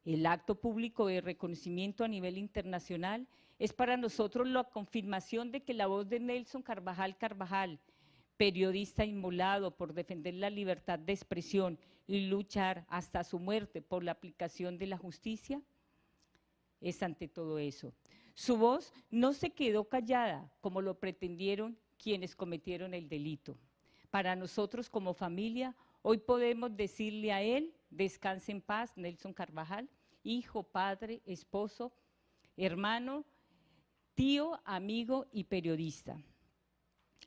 El acto público de reconocimiento a nivel internacional es para nosotros la confirmación de que la voz de Nelson Carvajal Carvajal, periodista inmolado por defender la libertad de expresión y luchar hasta su muerte por la aplicación de la justicia, es ante todo eso. Su voz no se quedó callada como lo pretendieron quienes cometieron el delito. Para nosotros como familia, hoy podemos decirle a él, descanse en paz, Nelson Carvajal, hijo, padre, esposo, hermano, tío, amigo y periodista.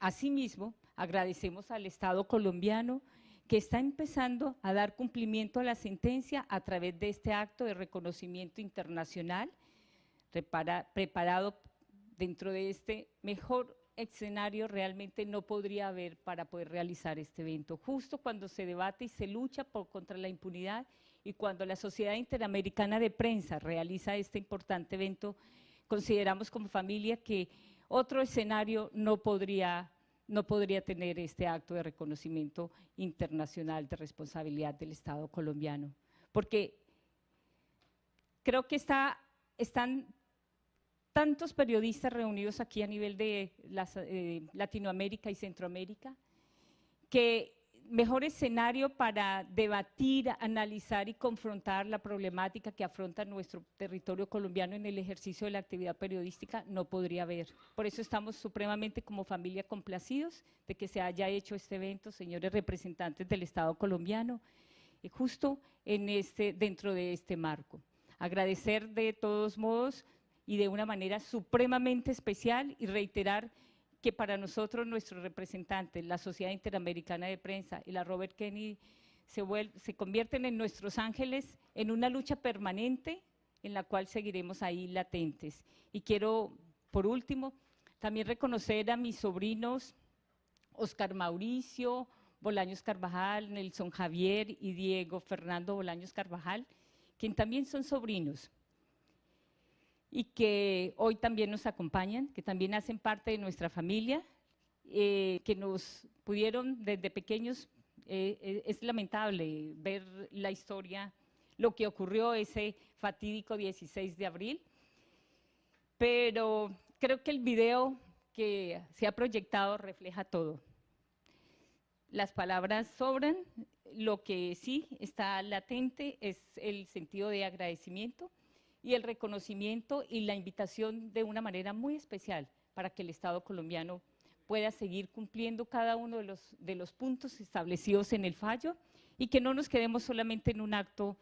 Asimismo, agradecemos al Estado colombiano que está empezando a dar cumplimiento a la sentencia a través de este acto de reconocimiento internacional, preparado dentro de este mejor escenario realmente no podría haber para poder realizar este evento. Justo cuando se debate y se lucha contra la impunidad y cuando la Sociedad Interamericana de Prensa realiza este importante evento, consideramos como familia que otro escenario no podría tener este acto de reconocimiento internacional de responsabilidad del Estado colombiano, porque creo que están tantos periodistas reunidos aquí a nivel de Latinoamérica y Centroamérica, que mejor escenario para debatir, analizar y confrontar la problemática que afronta nuestro territorio colombiano en el ejercicio de la actividad periodística no podría haber. Por eso estamos supremamente como familia complacidos de que se haya hecho este evento, señores representantes del Estado colombiano, justo dentro de este marco. Agradecer de todos modos y de una manera supremamente especial y reiterar que para nosotros nuestros representantes, la Sociedad Interamericana de Prensa y la Robert Kennedy se convierten en nuestros ángeles en una lucha permanente en la cual seguiremos ahí latentes. Y quiero, por último, también reconocer a mis sobrinos Oscar Mauricio Bolaños Carvajal, Nelson Javier y Diego Fernando Bolaños Carvajal, quienes también son sobrinos y que hoy también nos acompañan, que también hacen parte de nuestra familia, que nos pudieron desde pequeños, es lamentable ver la historia, lo que ocurrió ese fatídico 16 de abril, pero creo que el video que se ha proyectado refleja todo. Las palabras sobran, lo que sí está latente es el sentido de agradecimiento y el reconocimiento y la invitación de una manera muy especial para que el Estado colombiano pueda seguir cumpliendo cada uno de los puntos establecidos en el fallo y que no nos quedemos solamente en un acto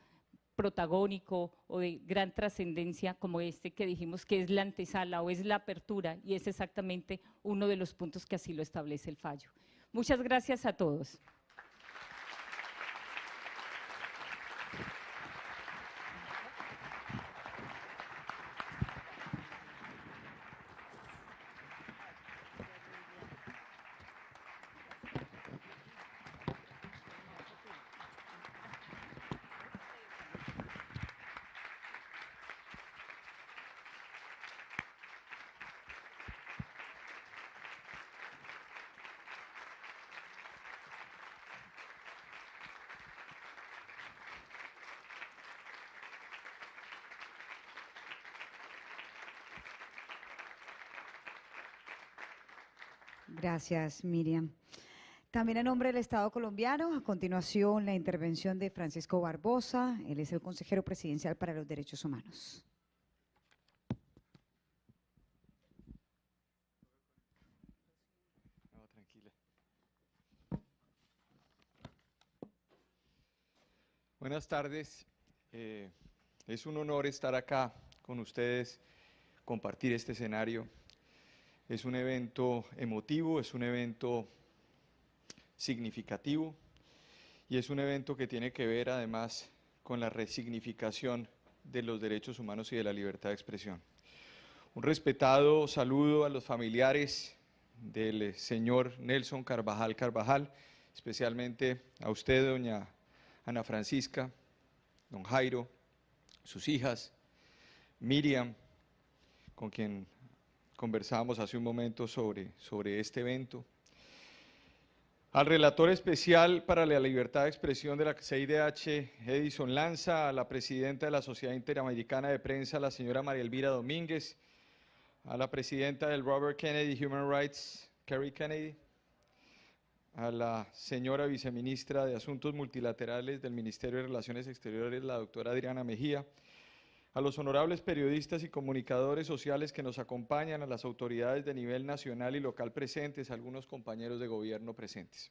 protagónico o de gran trascendencia como este que dijimos que es la antesala o es la apertura y es exactamente uno de los puntos que así lo establece el fallo. Muchas gracias a todos. Gracias, Miriam. También en nombre del Estado colombiano, a continuación la intervención de Francisco Barbosa, él es el consejero presidencial para los derechos humanos. No, tranquila. Buenas tardes, es un honor estar acá con ustedes, compartir este escenario. Es un evento emotivo, es un evento significativo y es un evento que tiene que ver además con la resignificación de los derechos humanos y de la libertad de expresión. Un respetado saludo a los familiares del señor Nelson Carvajal Carvajal, especialmente a usted, doña Ana Francisca, don Jairo, sus hijas, Miriam, con quien conversábamos hace un momento sobre este evento. al relator especial para la libertad de expresión de la CIDH, Edison Lanza, a la presidenta de la Sociedad Interamericana de Prensa, la señora María Elvira Domínguez, a la presidenta del Robert Kennedy Human Rights, Kerry Kennedy, a la señora viceministra de Asuntos Multilaterales del Ministerio de Relaciones Exteriores, la doctora Adriana Mejía, a los honorables periodistas y comunicadores sociales que nos acompañan, a las autoridades de nivel nacional y local presentes, a algunos compañeros de gobierno presentes.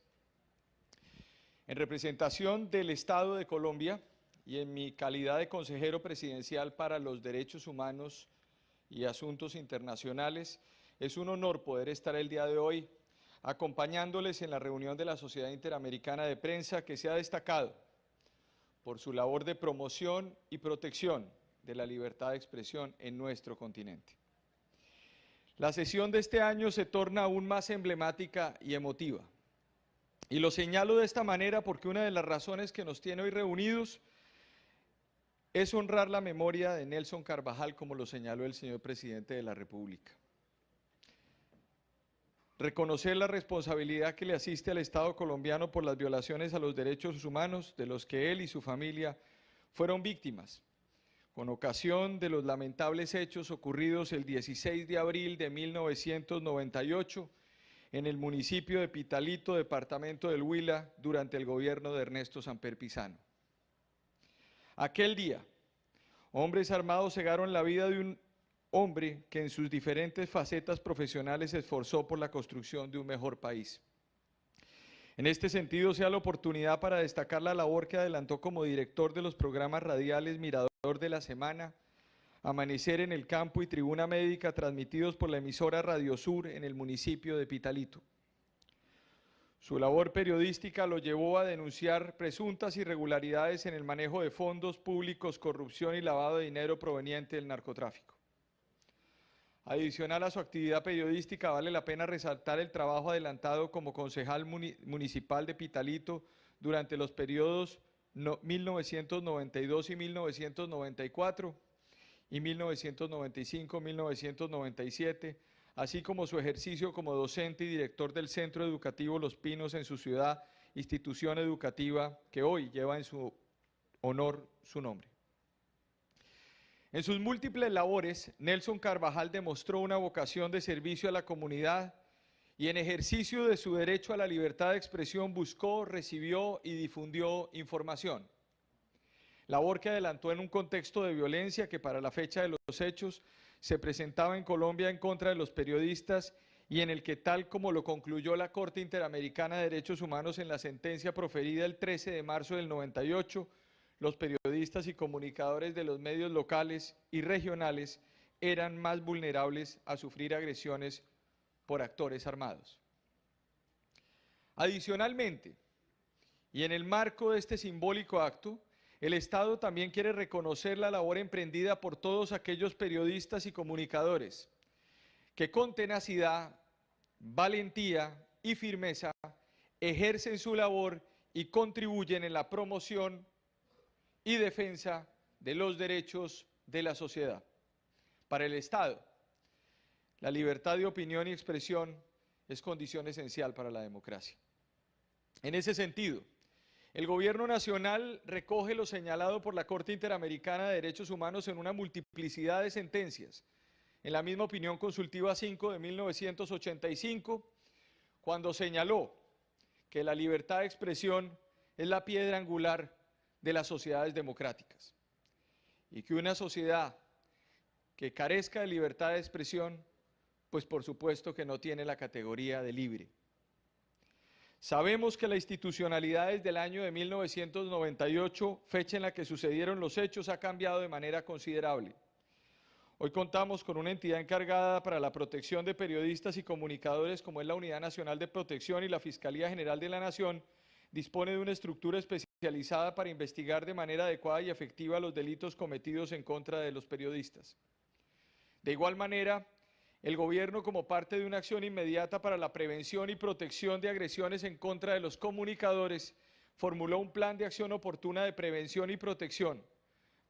En representación del Estado de Colombia y en mi calidad de consejero presidencial para los derechos humanos y asuntos internacionales, es un honor poder estar el día de hoy acompañándoles en la reunión de la Sociedad Interamericana de Prensa, que se ha destacado por su labor de promoción y protección de la libertad de expresión en nuestro continente. La sesión de este año se torna aún más emblemática y emotiva. Y lo señalo de esta manera porque una de las razones que nos tiene hoy reunidos es honrar la memoria de Nelson Carvajal, como lo señaló el señor presidente de la República. Reconocer la responsabilidad que le asiste al Estado colombiano por las violaciones a los derechos humanos de los que él y su familia fueron víctimas, con ocasión de los lamentables hechos ocurridos el 16 de abril de 1998 en el municipio de Pitalito, departamento del Huila, durante el gobierno de Ernesto Samper Pizano. Aquel día, hombres armados cegaron la vida de un hombre que en sus diferentes facetas profesionales se esforzó por la construcción de un mejor país. En este sentido, se da la oportunidad para destacar la labor que adelantó como director de los programas radiales Mirador de la Semana, Amanecer en el Campo y Tribuna Médica, transmitidos por la emisora Radio Sur en el municipio de Pitalito. Su labor periodística lo llevó a denunciar presuntas irregularidades en el manejo de fondos públicos, corrupción y lavado de dinero proveniente del narcotráfico. Adicional a su actividad periodística, vale la pena resaltar el trabajo adelantado como concejal municipal de Pitalito durante los periodos 1992 y 1994 y 1995-1997, así como su ejercicio como docente y director del Centro Educativo Los Pinos en su ciudad, institución educativa que hoy lleva en su honor su nombre. En sus múltiples labores, Nelson Carvajal demostró una vocación de servicio a la comunidad y en ejercicio de su derecho a la libertad de expresión buscó, recibió y difundió información. Labor que adelantó en un contexto de violencia que para la fecha de los hechos se presentaba en Colombia en contra de los periodistas y en el que, tal como lo concluyó la Corte Interamericana de Derechos Humanos en la sentencia proferida el 13 de marzo del 98, los periodistas y comunicadores de los medios locales y regionales eran más vulnerables a sufrir agresiones por actores armados. Adicionalmente, y en el marco de este simbólico acto, el Estado también quiere reconocer la labor emprendida por todos aquellos periodistas y comunicadores que con tenacidad, valentía y firmeza ejercen su labor y contribuyen en la promoción y defensa de los derechos de la sociedad. Para el Estado, la libertad de opinión y expresión es condición esencial para la democracia. En ese sentido, el Gobierno Nacional recoge lo señalado por la Corte Interamericana de Derechos Humanos en una multiplicidad de sentencias, en la misma opinión consultiva 5 de 1985, cuando señaló que la libertad de expresión es la piedra angular de las sociedades democráticas y que una sociedad que carezca de libertad de expresión, pues por supuesto que no tiene la categoría de libre. Sabemos que la institucionalidad desde el año de 1998, fecha en la que sucedieron los hechos, ha cambiado de manera considerable. Hoy contamos con una entidad encargada para la protección de periodistas y comunicadores como es la Unidad Nacional de Protección, y la Fiscalía General de la Nación dispone de una estructura especializada para investigar de manera adecuada y efectiva los delitos cometidos en contra de los periodistas. De igual manera, el Gobierno, como parte de una acción inmediata para la prevención y protección de agresiones en contra de los comunicadores, formuló un plan de acción oportuna de prevención y protección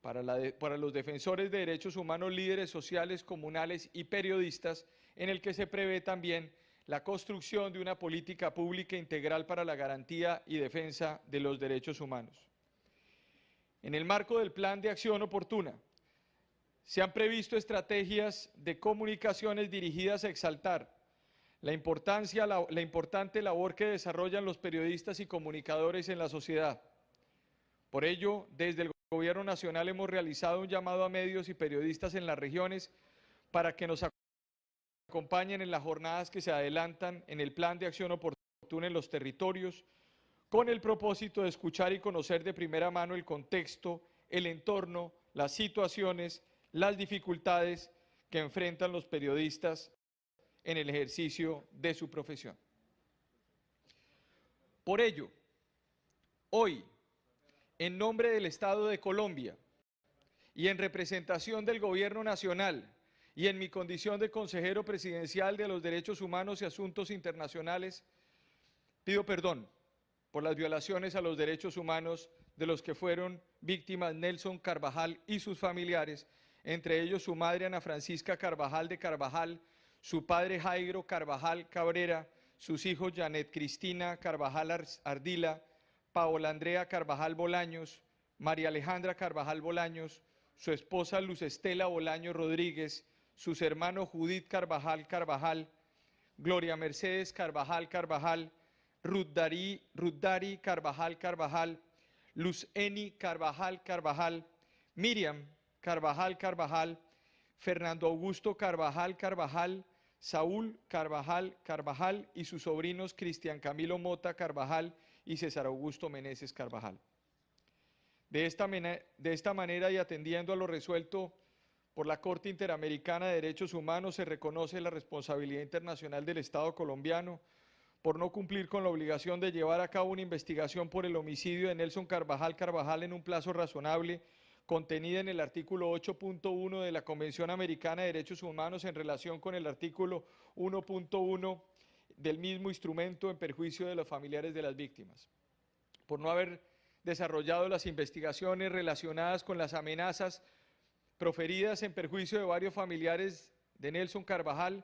para los defensores de derechos humanos, líderes sociales, comunales y periodistas, en el que se prevé también la construcción de una política pública integral para la garantía y defensa de los derechos humanos. En el marco del Plan de Acción Oportuna, se han previsto estrategias de comunicaciones dirigidas a exaltar la importante labor que desarrollan los periodistas y comunicadores en la sociedad. Por ello, desde el Gobierno Nacional hemos realizado un llamado a medios y periodistas en las regiones para que nos acompañen en las jornadas que se adelantan en el Plan de Acción Oportuna en los territorios, con el propósito de escuchar y conocer de primera mano el contexto, el entorno, las situaciones, las dificultades que enfrentan los periodistas en el ejercicio de su profesión. Por ello, hoy, en nombre del Estado de Colombia y en representación del Gobierno Nacional y en mi condición de consejero presidencial de los Derechos Humanos y Asuntos Internacionales, pido perdón por las violaciones a los derechos humanos de los que fueron víctimas Nelson Carvajal y sus familiares, entre ellos su madre Ana Francisca Carvajal de Carvajal, su padre Jairo Carvajal Cabrera, sus hijos Janet Cristina Carvajal Ardila, Paola Andrea Carvajal Bolaños, María Alejandra Carvajal Bolaños, su esposa Luz Estela Bolaños Rodríguez, sus hermanos Judith Carvajal Carvajal, Gloria Mercedes Carvajal Carvajal, Ruth Dari Carvajal Carvajal, Luz Eni Carvajal Carvajal, Miriam Carvajal Carvajal, Fernando Augusto Carvajal Carvajal, Saúl Carvajal Carvajal y sus sobrinos Cristian Camilo Mota Carvajal y César Augusto Meneses Carvajal. De esta manera y atendiendo a lo resuelto por la Corte Interamericana de Derechos Humanos, se reconoce la responsabilidad internacional del Estado colombiano por no cumplir con la obligación de llevar a cabo una investigación por el homicidio de Nelson Carvajal Carvajal en un plazo razonable, contenida en el artículo 8.1 de la Convención Americana de Derechos Humanos en relación con el artículo 1.1 del mismo instrumento en perjuicio de los familiares de las víctimas. Por no haber desarrollado las investigaciones relacionadas con las amenazas proferidas en perjuicio de varios familiares de Nelson Carvajal,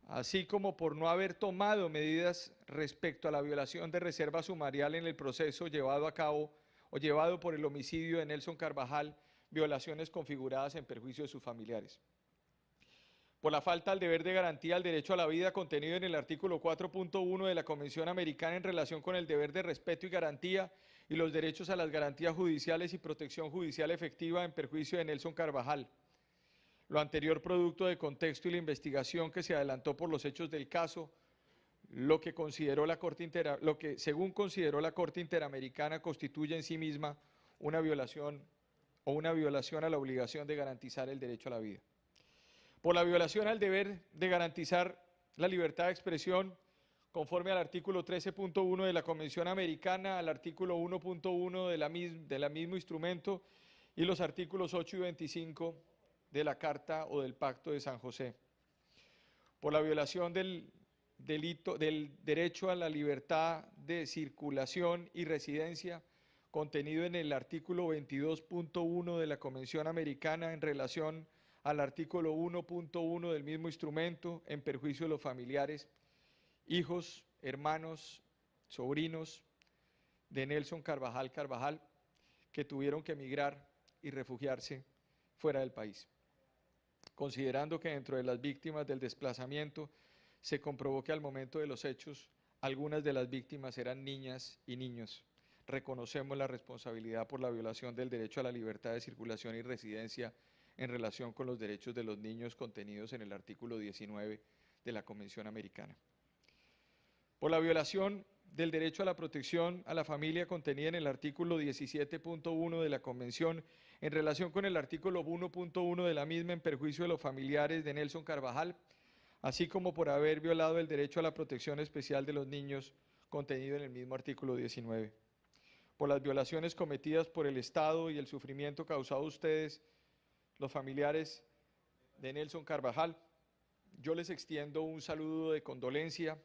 así como por no haber tomado medidas respecto a la violación de reserva sumarial en el proceso llevado a cabo o llevado por el homicidio de Nelson Carvajal, violaciones configuradas en perjuicio de sus familiares. Por la falta al deber de garantía al derecho a la vida contenido en el artículo 4.1 de la Convención Americana en relación con el deber de respeto y garantía y los derechos a las garantías judiciales y protección judicial efectiva en perjuicio de Nelson Carvajal. Lo anterior producto del contexto y la investigación que se adelantó por los hechos del caso, lo que según consideró la Corte Interamericana constituye en sí misma una violación a la obligación de garantizar el derecho a la vida. Por la violación al deber de garantizar la libertad de expresión, conforme al artículo 13.1 de la Convención Americana, al artículo 1.1 del mismo instrumento y los artículos 8 y 25 de la Carta o del Pacto de San José. Por la violación del derecho a la libertad de circulación y residencia, contenido en el artículo 22.1 de la Convención Americana en relación al artículo 1.1 del mismo instrumento en perjuicio de los familiares, hijos, hermanos, sobrinos de Nelson Carvajal Carvajal, que tuvieron que emigrar y refugiarse fuera del país. Considerando que dentro de las víctimas del desplazamiento se comprobó que al momento de los hechos algunas de las víctimas eran niñas y niños, reconocemos la responsabilidad por la violación del derecho a la libertad de circulación y residencia en relación con los derechos de los niños contenidos en el artículo 19 de la Convención Americana. Por la violación del derecho a la protección a la familia contenida en el artículo 17.1 de la Convención en relación con el artículo 1.1 de la misma en perjuicio de los familiares de Nelson Carvajal, así como por haber violado el derecho a la protección especial de los niños contenido en el mismo artículo 19. Por las violaciones cometidas por el Estado y el sufrimiento causado a ustedes, los familiares de Nelson Carvajal, yo les extiendo un saludo de condolencia,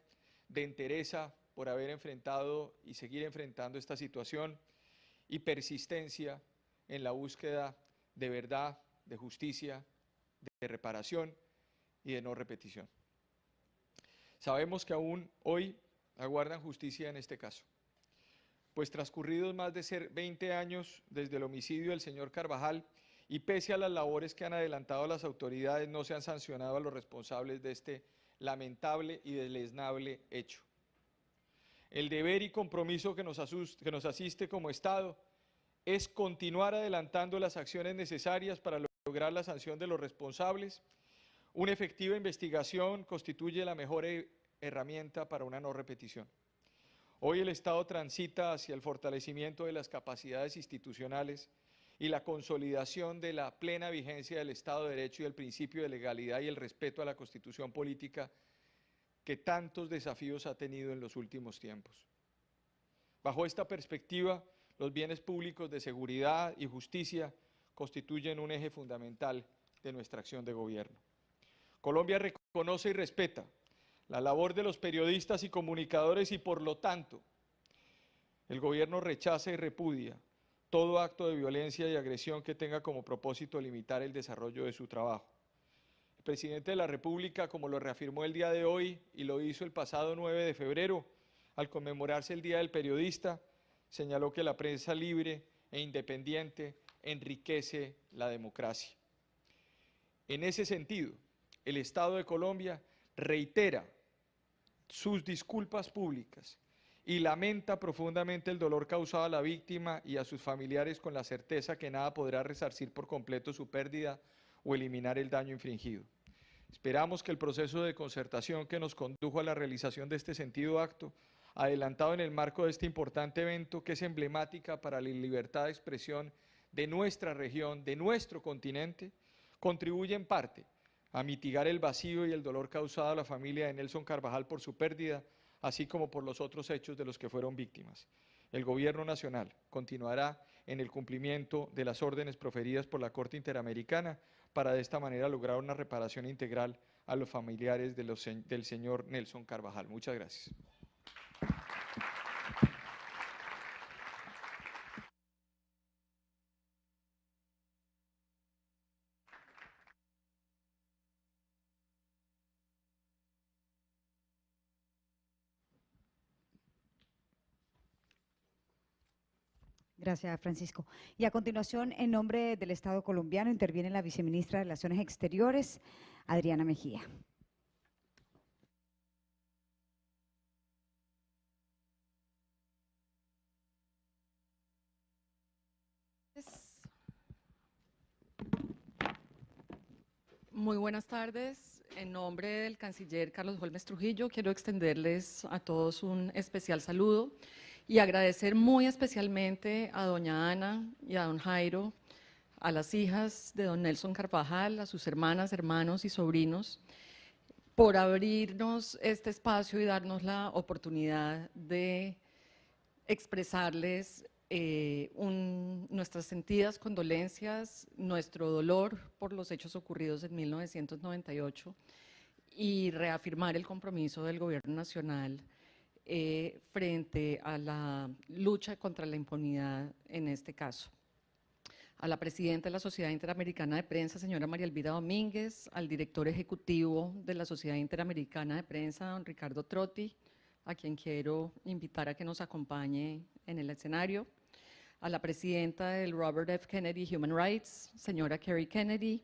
de entereza por haber enfrentado y seguir enfrentando esta situación y persistencia en la búsqueda de verdad, de justicia, de reparación y de no repetición. Sabemos que aún hoy aguardan justicia en este caso, pues transcurridos más de 20 años desde el homicidio del señor Carvajal y pese a las labores que han adelantado las autoridades, no se han sancionado a los responsables de este lamentable y deleznable hecho. El deber y compromiso que nos asiste como Estado es continuar adelantando las acciones necesarias para lograr la sanción de los responsables. Una efectiva investigación constituye la mejor herramienta para una no repetición. Hoy el Estado transita hacia el fortalecimiento de las capacidades institucionales y la consolidación de la plena vigencia del Estado de Derecho y del principio de legalidad y el respeto a la Constitución política que tantos desafíos ha tenido en los últimos tiempos. Bajo esta perspectiva, los bienes públicos de seguridad y justicia constituyen un eje fundamental de nuestra acción de gobierno. Colombia reconoce y respeta la labor de los periodistas y comunicadores y, por lo tanto, el gobierno rechaza y repudia todo acto de violencia y agresión que tenga como propósito limitar el desarrollo de su trabajo. El presidente de la República, como lo reafirmó el día de hoy y lo hizo el pasado 9 de febrero, al conmemorarse el Día del Periodista, señaló que la prensa libre e independiente enriquece la democracia. En ese sentido, el Estado de Colombia reitera sus disculpas públicas y lamenta profundamente el dolor causado a la víctima y a sus familiares con la certeza que nada podrá resarcir por completo su pérdida o eliminar el daño infligido. Esperamos que el proceso de concertación que nos condujo a la realización de este sentido acto, adelantado en el marco de este importante evento que es emblemática para la libertad de expresión de nuestra región, de nuestro continente, contribuye en parte a mitigar el vacío y el dolor causado a la familia de Nelson Carvajal por su pérdida, así como por los otros hechos de los que fueron víctimas. El Gobierno Nacional continuará en el cumplimiento de las órdenes proferidas por la Corte Interamericana para de esta manera lograr una reparación integral a los familiares del señor Nelson Carvajal. Muchas gracias. Gracias, Francisco. Y a continuación, en nombre del Estado colombiano, interviene la viceministra de Relaciones Exteriores, Adriana Mejía. Muy buenas tardes. En nombre del canciller Carlos Holmes Trujillo, quiero extenderles a todos un especial saludo y agradecer muy especialmente a doña Ana y a don Jairo, a las hijas de don Nelson Carvajal, a sus hermanas, hermanos y sobrinos, por abrirnos este espacio y darnos la oportunidad de expresarles nuestras sentidas condolencias, nuestro dolor por los hechos ocurridos en 1998 y reafirmar el compromiso del Gobierno Nacional frente a la lucha contra la impunidad en este caso. A la presidenta de la Sociedad Interamericana de Prensa, señora María Elvira Domínguez, al director ejecutivo de la Sociedad Interamericana de Prensa, don Ricardo Trotti, a quien quiero invitar a que nos acompañe en el escenario, a la presidenta del Robert F. Kennedy Human Rights, señora Kerry Kennedy,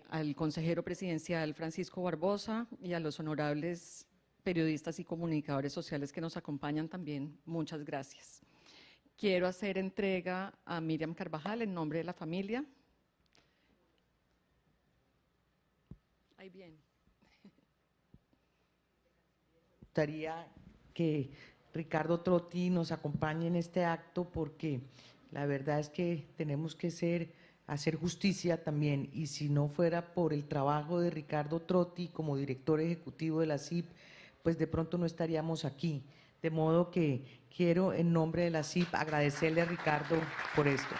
al consejero presidencial Francisco Barbosa y a los honorables periodistas y comunicadores sociales que nos acompañan también, muchas gracias. Quiero hacer entrega a Miriam Carvajal en nombre de la familia. Ahí bien. Me gustaría que Ricardo Trotti nos acompañe en este acto porque la verdad es que tenemos que hacer justicia también, y si no fuera por el trabajo de Ricardo Trotti como director ejecutivo de la CIP, pues de pronto no estaríamos aquí. De modo que quiero en nombre de la CIP agradecerle a Ricardo por esto.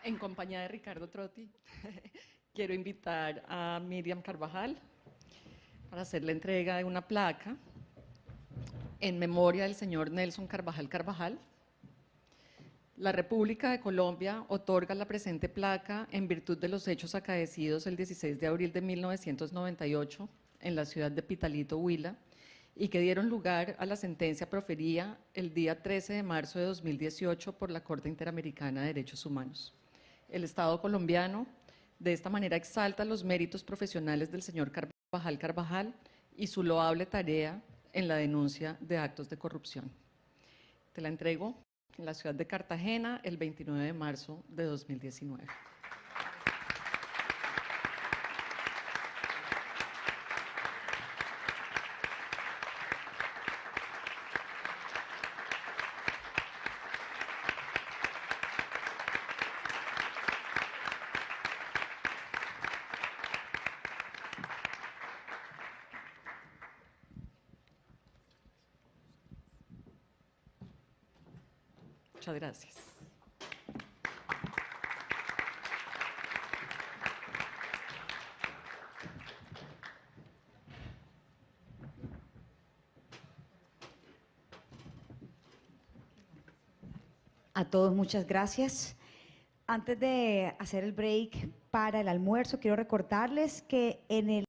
En compañía de Ricardo Trotti, quiero invitar a Miriam Carvajal para hacer la entrega de una placa en memoria del señor Nelson Carvajal Carvajal. La República de Colombia otorga la presente placa en virtud de los hechos acaecidos el 16 de abril de 1998 en la ciudad de Pitalito, Huila, y que dieron lugar a la sentencia proferida el día 13 de marzo de 2018 por la Corte Interamericana de Derechos Humanos. El Estado colombiano de esta manera exalta los méritos profesionales del señor Carvajal Carvajal y su loable tarea en la denuncia de actos de corrupción. Te la entrego en la ciudad de Cartagena el 29 de marzo de 2019. Muchas gracias. A todos muchas gracias. Antes de hacer el break para el almuerzo, quiero recordarles que en el